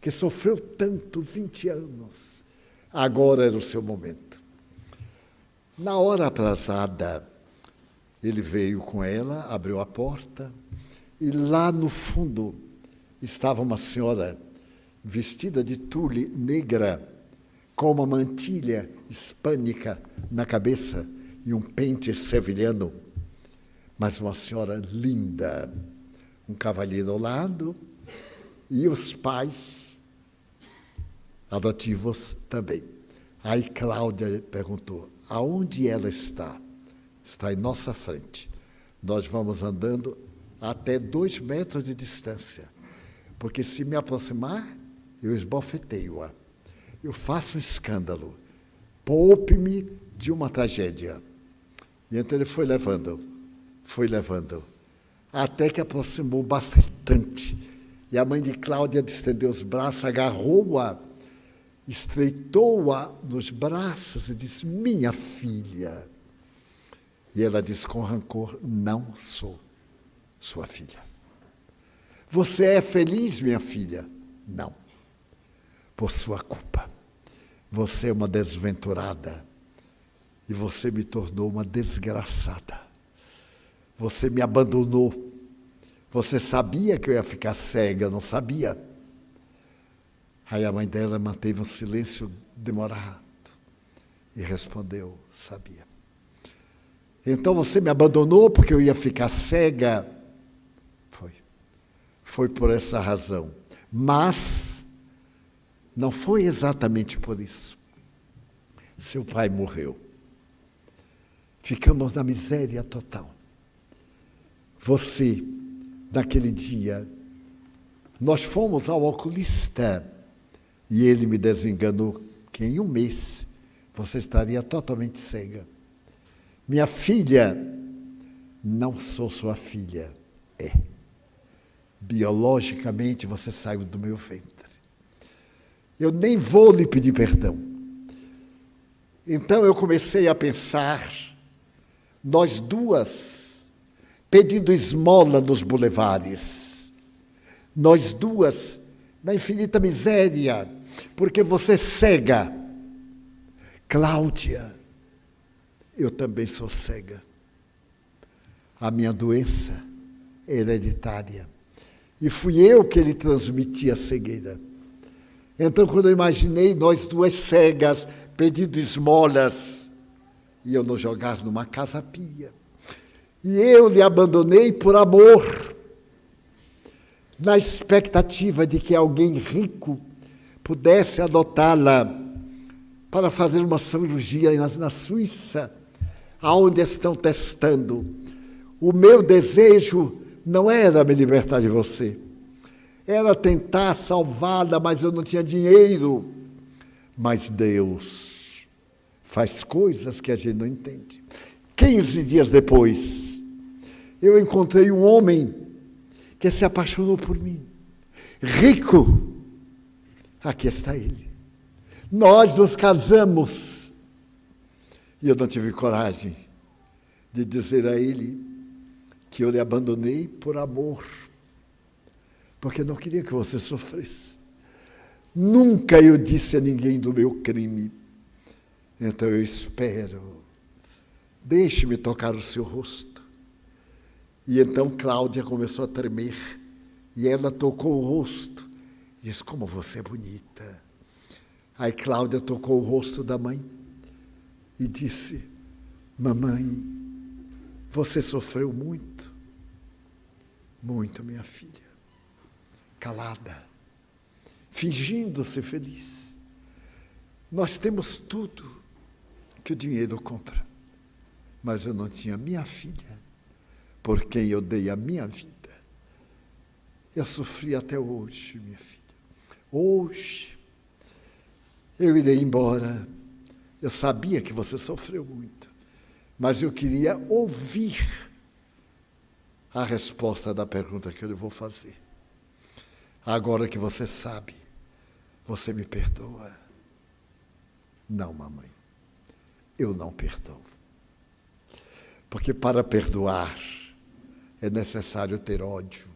que sofreu tanto, 20 anos. Agora era o seu momento. Na hora aprazada, ele veio com ela, abriu a porta, e lá no fundo estava uma senhora vestida de tule negra, com uma mantilha hispânica na cabeça e um pente sevilhano, mas uma senhora linda, um cavalheiro ao lado, e os pais adotivos também. Aí Cláudia perguntou, aonde ela está? Está em nossa frente. Nós vamos andando até 2 metros de distância, porque se me aproximar, eu esbofeteio-a. Eu faço um escândalo. Poupe-me de uma tragédia. E então ele foi levando, até que aproximou bastante. E a mãe de Cláudia estendeu os braços, agarrou-a, estreitou-a nos braços e disse, minha filha. E ela disse com rancor, não sou sua filha. Você é feliz, minha filha? Não. Por sua culpa. Você é uma desventurada e você me tornou uma desgraçada. Você me abandonou. Você sabia que eu ia ficar cega, eu não sabia. Aí a mãe dela manteve um silêncio demorado e respondeu, sabia. Então você me abandonou porque eu ia ficar cega? Foi por essa razão. Mas não foi exatamente por isso. Seu pai morreu. Ficamos na miséria total. Você, naquele dia, nós fomos ao oculista e ele me desenganou que em 1 mês você estaria totalmente cega. Minha filha, não sou sua filha, é. Biologicamente você saiu do meu ventre. Eu nem vou lhe pedir perdão. Então eu comecei a pensar, nós duas, pedindo esmola nos bulevares, nós duas, na infinita miséria, porque você é cega. Cláudia, eu também sou cega. A minha doença é hereditária. E fui eu que lhe transmiti a cegueira. Então, quando eu imaginei nós duas cegas, pedindo esmolas, e eu nos jogar numa casa pia. E eu lhe abandonei por amor, na expectativa de que alguém rico pudesse adotá-la para fazer uma cirurgia na Suíça, aonde estão testando. O meu desejo não era me libertar de você, era tentar salvá-la, mas eu não tinha dinheiro. Mas Deus faz coisas que a gente não entende. 15 dias depois, eu encontrei um homem que se apaixonou por mim. Rico. Aqui está ele. Nós nos casamos. E eu não tive coragem de dizer a ele que eu lhe abandonei por amor, porque não queria que você sofresse. Nunca eu disse a ninguém do meu crime. Então eu espero. Deixe-me tocar o seu rosto. E então Cláudia começou a tremer. E ela tocou o rosto. Disse, como você é bonita. Aí Cláudia tocou o rosto da mãe. E disse, mamãe, você sofreu muito. Muito, minha filha. Calada. Fingindo-se feliz. Nós temos tudo que o dinheiro compra. Mas eu não tinha minha filha, por quem eu dei a minha vida. Eu sofri até hoje, minha filha. Hoje, eu irei embora. Eu sabia que você sofreu muito, mas eu queria ouvir a resposta da pergunta que eu lhe vou fazer. Agora que você sabe, você me perdoa? Não, mamãe, eu não perdoo. Porque para perdoar é necessário ter ódio.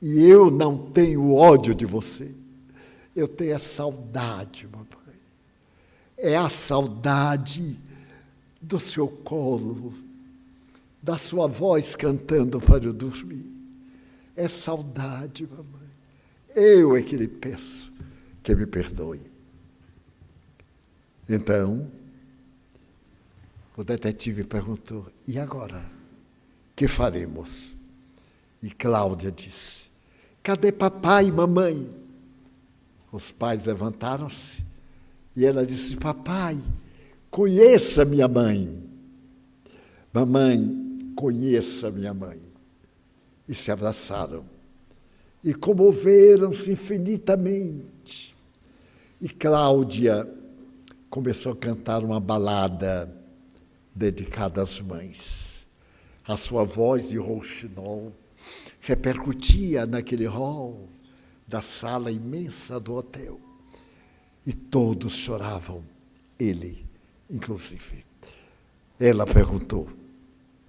E eu não tenho ódio de você. Eu tenho a saudade, mamãe. É a saudade do seu colo, da sua voz cantando para eu dormir. É saudade, mamãe. Eu é que lhe peço que me perdoe. Então, o detetive perguntou, e agora? Que faremos? E Cláudia disse, cadê papai e mamãe? Os pais levantaram-se e ela disse, papai, conheça minha mãe. Mamãe, conheça minha mãe. E se abraçaram. E comoveram-se infinitamente. E Cláudia começou a cantar uma balada dedicada às mães. A sua voz de rouxinol repercutia naquele hall da sala imensa do hotel. E todos choravam, ele inclusive. Ela perguntou,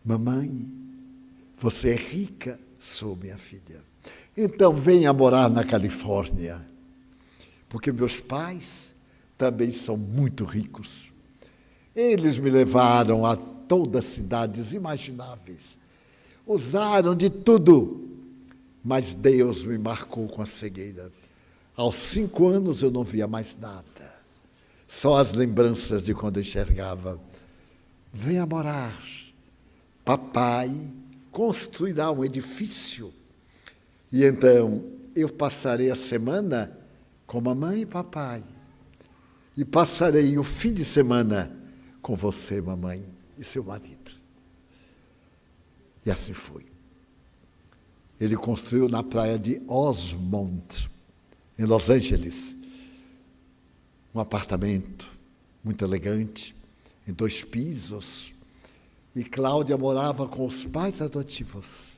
mamãe, você é rica? Sou, minha filha. Então venha morar na Califórnia, porque meus pais também são muito ricos. Eles me levaram a todas as cidades imagináveis. Usaram de tudo, mas Deus me marcou com a cegueira. Aos 5 anos eu não via mais nada, só as lembranças de quando eu enxergava. Venha morar. Papai construirá um edifício. E então eu passarei a semana com mamãe e papai. E passarei o fim de semana com você, mamãe, e seu marido. E assim foi. Ele construiu na praia de Osmond, em Los Angeles, um apartamento muito elegante, em 2 pisos. E Cláudia morava com os pais adotivos.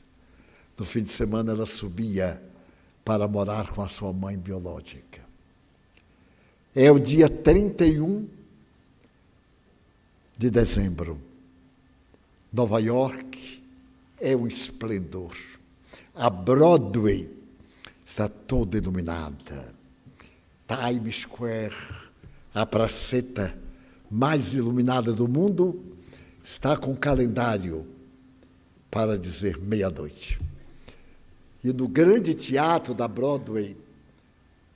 No fim de semana ela subia para morar com a sua mãe biológica. É o dia 31 de dezembro. Nova York é um esplendor. A Broadway está toda iluminada. Times Square, a praceta mais iluminada do mundo, está com calendário para dizer meia-noite. E no grande teatro da Broadway,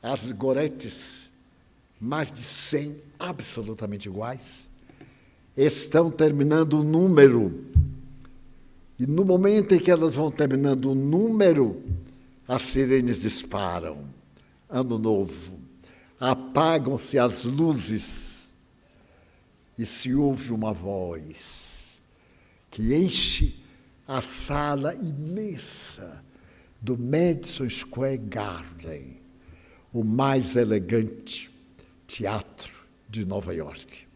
as gorettes, mais de 100 absolutamente iguais, estão terminando o número. E no momento em que elas vão terminando o número, as sirenes disparam. Ano novo. Apagam-se as luzes e se ouve uma voz que enche a sala imensa do Madison Square Garden, o mais elegante teatro de Nova York.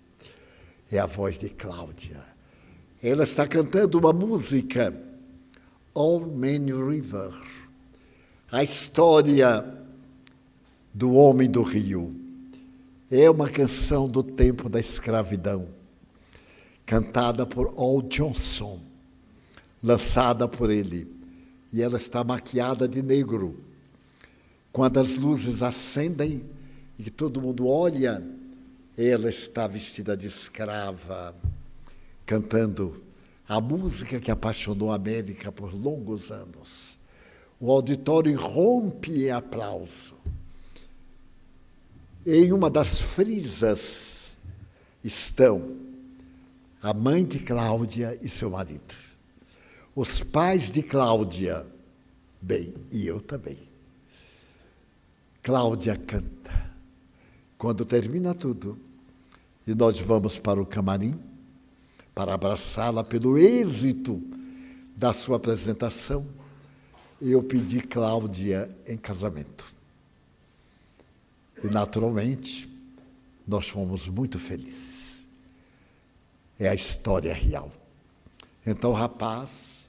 É a voz de Cláudia. Ela está cantando uma música, Old Man River, a história do homem do rio. É uma canção do tempo da escravidão, cantada por Al Johnson, lançada por ele. E ela está maquiada de negro. Quando as luzes acendem e todo mundo olha, ela está vestida de escrava, cantando a música que apaixonou a América por longos anos. O auditório rompe em aplauso. Em uma das frisas estão a mãe de Cláudia e seu marido. Os pais de Cláudia, bem, e eu também. Cláudia canta. Quando termina tudo, e nós vamos para o camarim, para abraçá-la pelo êxito da sua apresentação, eu pedi Cláudia em casamento. E, naturalmente, nós fomos muito felizes. É a história real. Então, o rapaz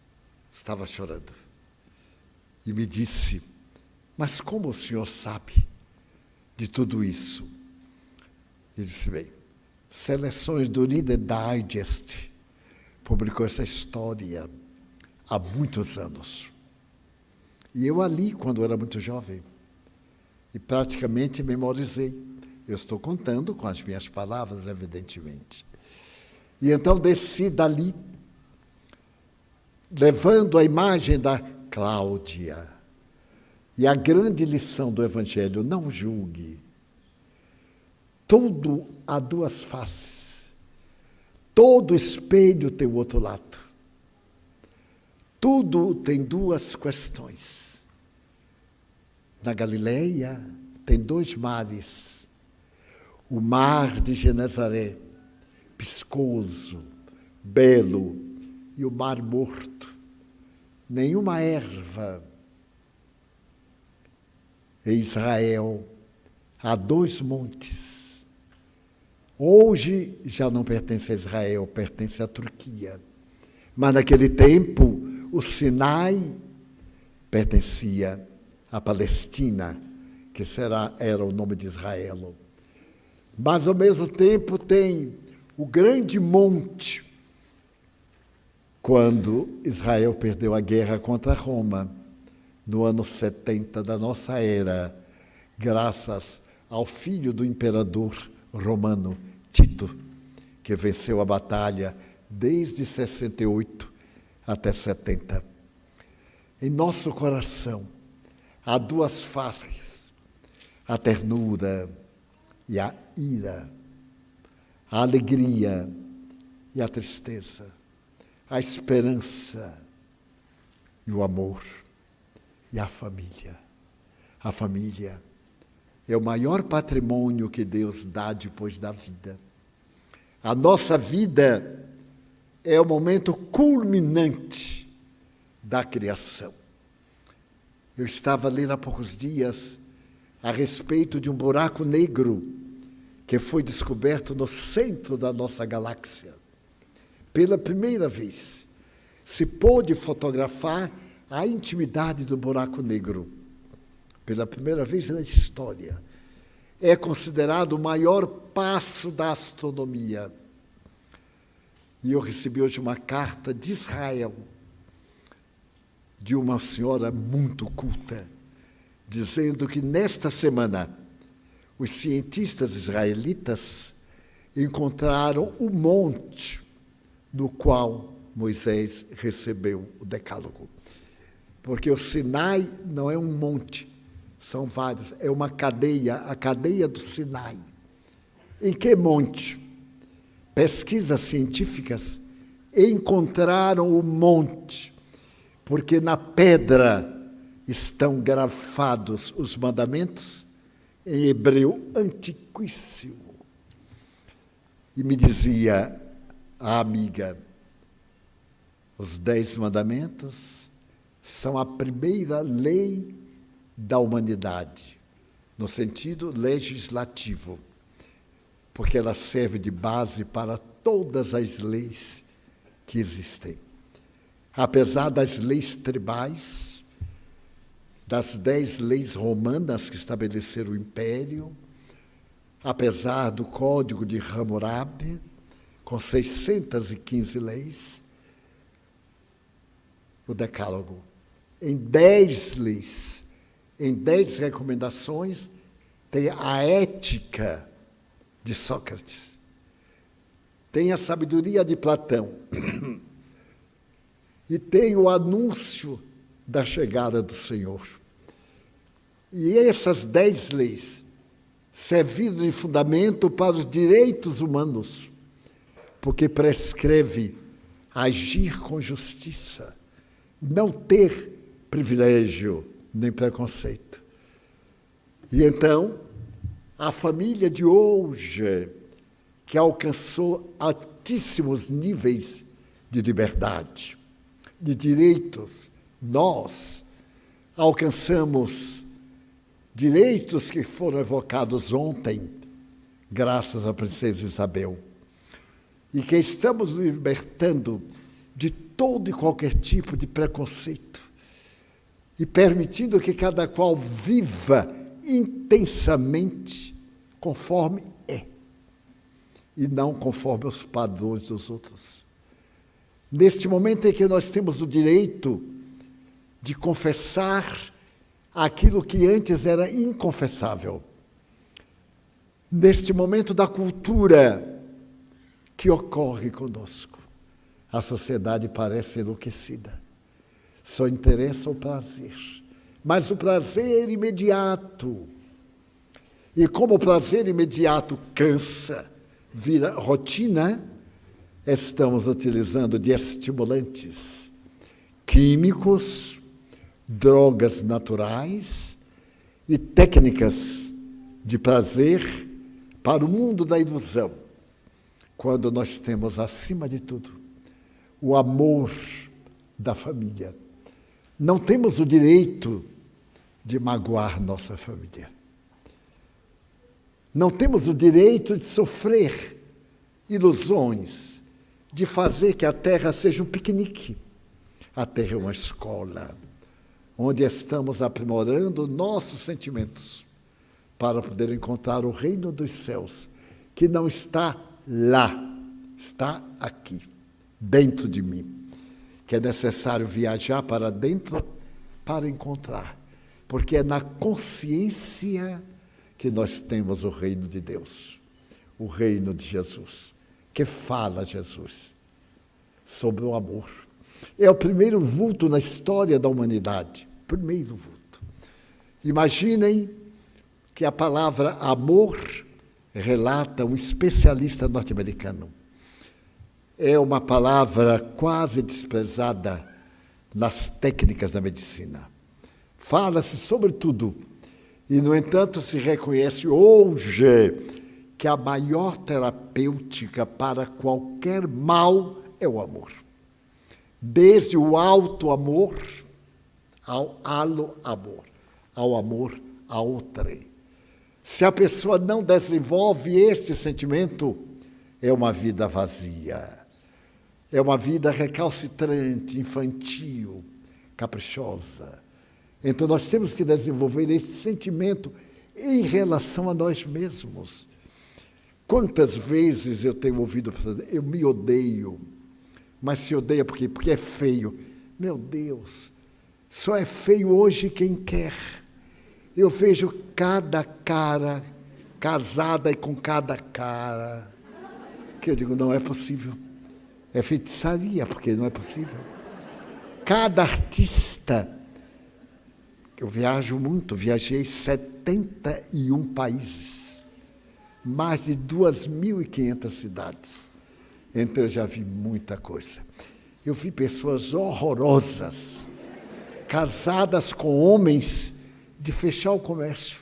estava chorando e me disse, mas como o senhor sabe de tudo isso? Eu disse, bem, Seleções do Reader Digest publicou essa história há muitos anos. E eu ali, quando era muito jovem, e praticamente memorizei. Eu estou contando com as minhas palavras, evidentemente. E então desci dali, levando a imagem da Cláudia. E a grande lição do Evangelho, não julgue. Tudo há duas faces. Todo espelho tem o outro lado. Tudo tem duas questões. Na Galileia tem dois mares. O mar de Genezaré, piscoso, belo, e o mar morto. Nenhuma erva. Em Israel há dois montes. Hoje já não pertence a Israel, pertence à Turquia. Mas naquele tempo, o Sinai pertencia à Palestina, que era o nome de Israel. Mas, ao mesmo tempo, tem o grande monte, quando Israel perdeu a guerra contra Roma, no ano 70 da nossa era, graças ao filho do imperador romano, Tito, que venceu a batalha desde 68 até 70. Em nosso coração há duas faces, a ternura e a ira, a alegria e a tristeza, a esperança e o amor, e a família. A família é o maior patrimônio que Deus dá depois da vida. A nossa vida é o momento culminante da criação. Eu estava lendo há poucos dias a respeito de um buraco negro que foi descoberto no centro da nossa galáxia. Pela primeira vez, se pôde fotografar a intimidade do buraco negro. Pela primeira vez na história. É considerado o maior passo da astronomia. E eu recebi hoje uma carta de Israel, de uma senhora muito culta, dizendo que nesta semana os cientistas israelitas encontraram o monte no qual Moisés recebeu o Decálogo. Porque o Sinai não é um monte, são vários, é uma cadeia, a cadeia do Sinai. Em que monte? Pesquisas científicas encontraram o monte, porque na pedra estão grafados os mandamentos em hebreu antiquíssimo. E me dizia a amiga, os 10 mandamentos são a primeira lei da humanidade, no sentido legislativo, porque ela serve de base para todas as leis que existem. Apesar das leis tribais, das 10 leis romanas que estabeleceram o império, apesar do Código de Hammurabi, com 615 leis, o Decálogo, em 10 leis, em 10 recomendações, tem a ética de Sócrates, tem a sabedoria de Platão e tem o anúncio da chegada do Senhor. E essas 10 leis serviram de fundamento para os direitos humanos, porque prescreve agir com justiça, não ter privilégio nem preconceito. E então, a família de hoje, que alcançou altíssimos níveis de liberdade, de direitos, nós alcançamos direitos que foram evocados ontem, graças à princesa Isabel, e que estamos libertando de todo e qualquer tipo de preconceito e permitindo que cada qual viva intensamente conforme é e não conforme os padrões dos outros. Neste momento em que nós temos o direito de confessar aquilo que antes era inconfessável, neste momento da cultura que ocorre conosco, a sociedade parece enlouquecida. Só interessa o prazer, mas o prazer imediato. E como o prazer imediato cansa, vira rotina, estamos utilizando de estimulantes químicos, drogas naturais e técnicas de prazer para o mundo da ilusão, quando nós temos, acima de tudo, o amor da família. Não temos o direito de magoar nossa família. Não temos o direito de sofrer ilusões, de fazer que a terra seja um piquenique. A terra é uma escola, onde estamos aprimorando nossos sentimentos para poder encontrar o reino dos céus, que não está lá, está aqui, dentro de mim, que é necessário viajar para dentro para encontrar, porque é na consciência que nós temos o reino de Deus, o reino de Jesus, que fala Jesus sobre o amor. É o primeiro vulto na história da humanidade, primeiro vulto. Imaginem que a palavra amor relata um especialista norte-americano. É uma palavra quase desprezada nas técnicas da medicina. Fala-se sobre tudo, e, no entanto, se reconhece hoje que a maior terapêutica para qualquer mal é o amor. Desde o alto amor ao alo amor, ao amor a outrem. Se a pessoa não desenvolve este sentimento, é uma vida vazia, é uma vida recalcitrante, infantil, caprichosa. Então nós temos que desenvolver este sentimento em relação a nós mesmos. Quantas vezes eu tenho ouvido, eu me odeio, mas se odeia por quê? Porque é feio. Meu Deus, só é feio hoje quem quer. Eu vejo cada cara casada e com cada cara, que eu digo, não é possível. É feitiçaria, porque não é possível. Cada artista, eu viajo muito, viajei 71 países, mais de 2.500 cidades. Então eu já vi muita coisa. Eu vi pessoas horrorosas, casadas com homens de fechar o comércio,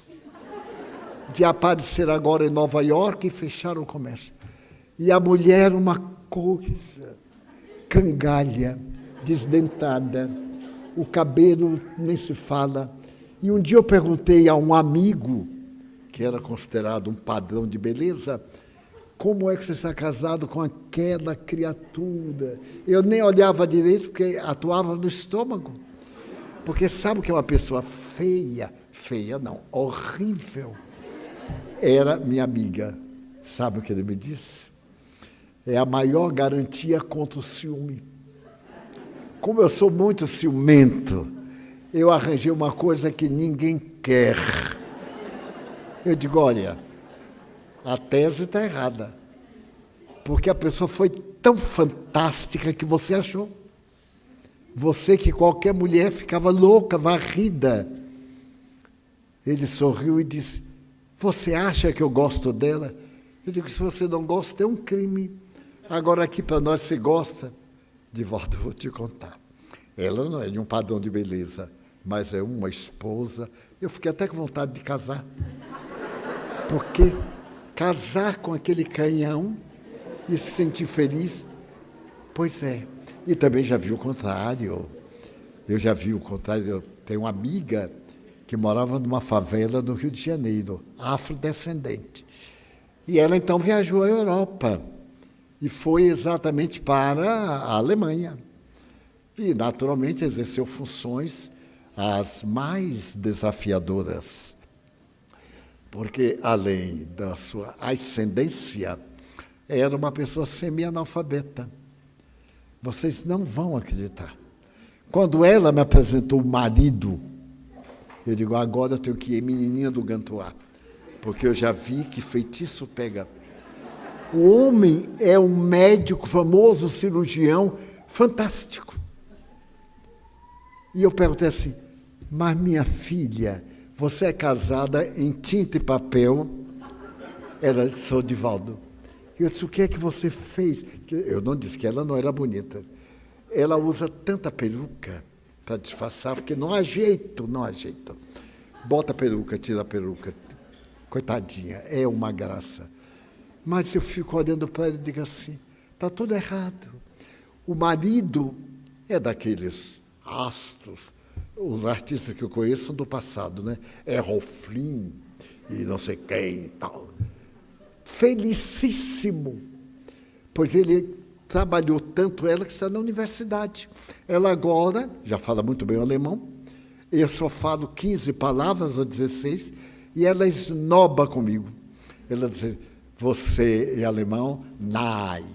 de aparecer agora em Nova York e fechar o comércio. E a mulher uma coisa, cangalha, desdentada, o cabelo nem se fala. E um dia eu perguntei a um amigo, que era considerado um padrão de beleza, como é que você está casado com aquela criatura? Eu nem olhava direito, porque atuava no estômago. Porque sabe o que é uma pessoa feia? Feia não, horrível. Era minha amiga. Sabe o que ele me disse? É a maior garantia contra o ciúme. Como eu sou muito ciumento, eu arranjei uma coisa que ninguém quer. Eu digo, olha, a tese está errada, porque a pessoa foi tão fantástica que você achou. Você que qualquer mulher ficava louca, varrida. Ele sorriu e disse, você acha que eu gosto dela? Eu digo, se você não gosta, é um crime. Agora aqui para nós, se gosta. De volta eu vou te contar. Ela não é de um padrão de beleza, mas é uma esposa. Eu fiquei até com vontade de casar. Porque casar com aquele canhão e se sentir feliz, pois é. E também já vi o contrário. Eu já vi o contrário. Eu tenho uma amiga que morava numa favela do Rio de Janeiro, afrodescendente. E ela então viajou à Europa e foi exatamente para a Alemanha. E, naturalmente, exerceu funções as mais desafiadoras. Porque, além da sua ascendência, era uma pessoa semi-analfabeta. Vocês não vão acreditar. Quando ela me apresentou o marido, eu digo, agora eu tenho que ir, menininha do Gantuá, porque eu já vi que feitiço pega. O homem é um médico famoso, cirurgião, fantástico. E eu perguntei assim, mas minha filha, você é casada em tinta e papel? Ela disse, sou Divaldo. Eu disse, o que é que você fez? Eu não disse que ela não era bonita. Ela usa tanta peruca para disfarçar, porque não há jeito, não há jeito. Bota a peruca, tira a peruca. Coitadinha, é uma graça. Mas eu fico olhando para ela e digo assim, está tudo errado. O marido é daqueles astros, os artistas que eu conheço são do passado, né? Errol Flynn e não sei quem e tal. Felicíssimo, pois ele trabalhou tanto ela que está na universidade. Ela agora já fala muito bem o alemão, eu só falo 15 palavras ou 16, e ela esnoba comigo. Ela diz, você é alemão? Nein.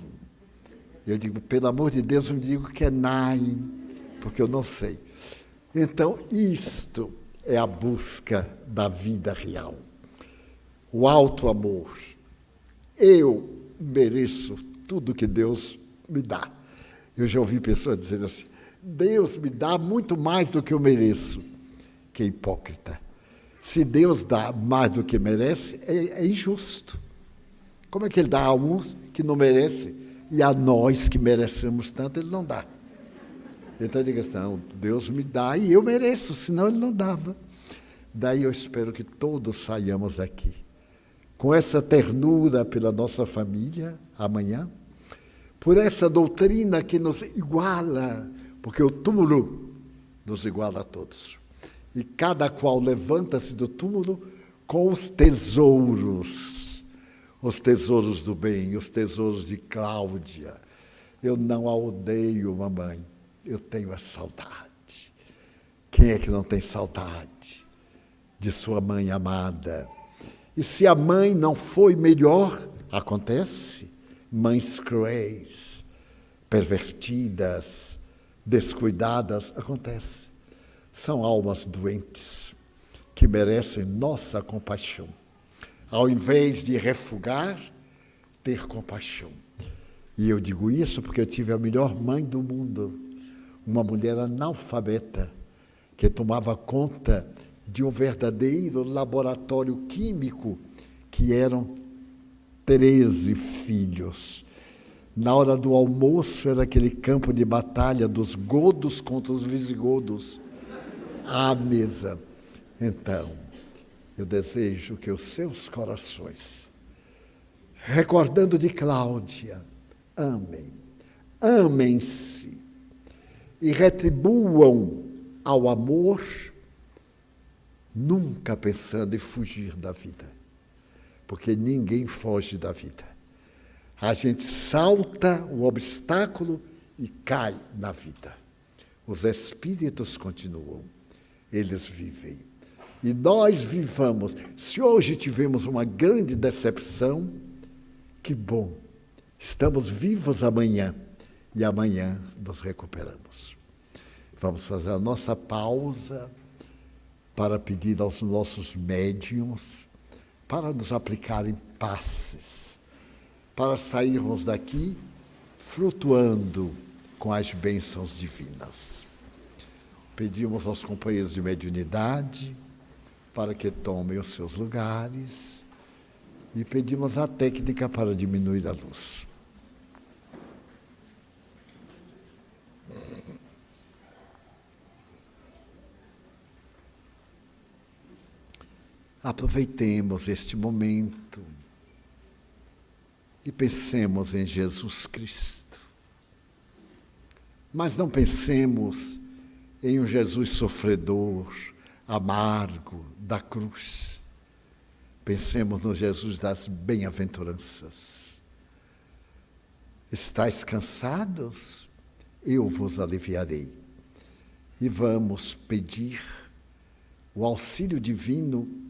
Eu digo, pelo amor de Deus, eu me digo que é nein, porque eu não sei. Então, isto é a busca da vida real. O alto amor. Eu mereço tudo que Deus me dá. Eu já ouvi pessoas dizendo assim, Deus me dá muito mais do que eu mereço. Que hipócrita. Se Deus dá mais do que merece, é injusto. Como é que Ele dá a uns que não merecem e a nós que merecemos tanto, Ele não dá? Então ele diz, não, Deus me dá e eu mereço, senão Ele não dava. Daí eu espero que todos saiamos daqui com essa ternura pela nossa família, amanhã, por essa doutrina que nos iguala, porque o túmulo nos iguala a todos. E cada qual levanta-se do túmulo com os tesouros do bem, os tesouros de Cláudia. Eu não a odeio, mamãe, eu tenho a saudade. Quem é que não tem saudade de sua mãe amada? E se a mãe não foi melhor, Acontece. Mães cruéis, pervertidas, descuidadas, acontece. São almas doentes que merecem nossa compaixão. Ao invés de refugar, ter compaixão. E eu digo isso porque eu tive a melhor mãe do mundo, uma mulher analfabeta, que tomava conta de um verdadeiro laboratório químico, que eram 13 filhos. Na hora do almoço era aquele campo de batalha dos godos contra os visigodos, à mesa. Então, eu desejo que os seus corações, recordando de Cláudia, amem-se e retribuam ao amor, nunca pensando em fugir da vida, porque ninguém foge da vida. A gente salta o obstáculo e cai na vida. Os espíritos continuam, eles vivem. E nós vivamos. Se hoje tivemos uma grande decepção, que bom, estamos vivos amanhã, e amanhã nos recuperamos. Vamos fazer a nossa pausa para pedir aos nossos médiuns para nos aplicarem passes, para sairmos daqui flutuando com as bênçãos divinas. Pedimos aos companheiros de mediunidade para que tomem os seus lugares e pedimos a técnica para diminuir a luz. Aproveitemos este momento e pensemos em Jesus Cristo. Mas não pensemos em um Jesus sofredor, amargo, da cruz. Pensemos no Jesus das bem-aventuranças. Estais cansados? Eu vos aliviarei. E vamos pedir o auxílio divino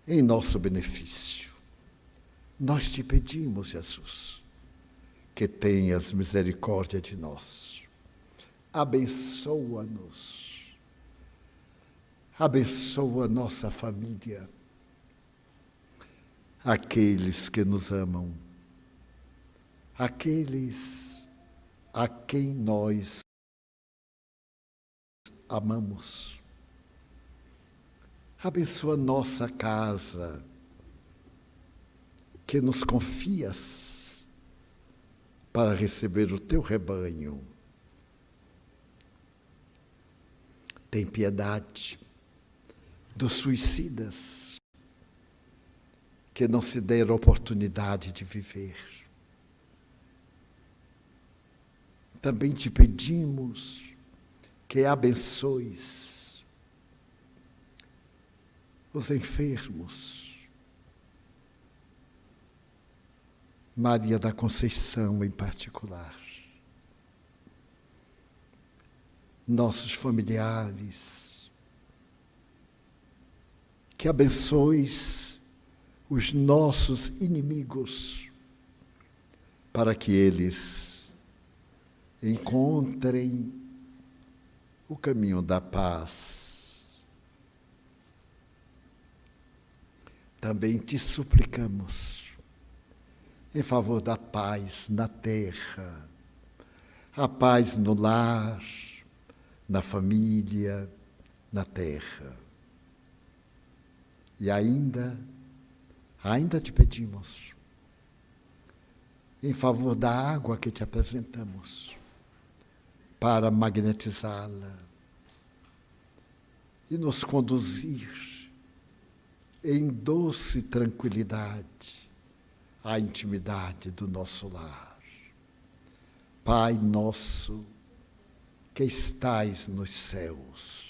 em nosso benefício. Nós te pedimos, Jesus, que tenhas misericórdia de nós. Abençoa-nos. Abençoa nossa família. Aqueles que nos amam. Aqueles a quem nós amamos. Abençoa nossa casa, que nos confias para receber o teu rebanho. Tem piedade dos suicidas, que não se deram a oportunidade de viver. Também te pedimos que abençoes os enfermos. Maria da Conceição, em particular. Nossos familiares. Que abençoes os nossos inimigos, para que eles encontrem o caminho da paz. Também te suplicamos em favor da paz na terra, a paz no lar, na família, na terra. E ainda te pedimos em favor da água que te apresentamos, para magnetizá-la e nos conduzir em doce tranquilidade à intimidade do nosso lar. Pai nosso, que estais nos céus,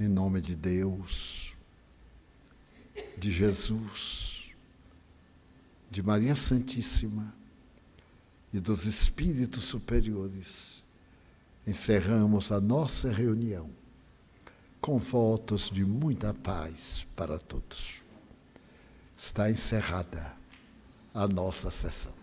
Em nome de Deus, de Jesus, de Maria Santíssima e dos Espíritos superiores, encerramos a nossa reunião com votos de muita paz para todos. Está encerrada a nossa sessão.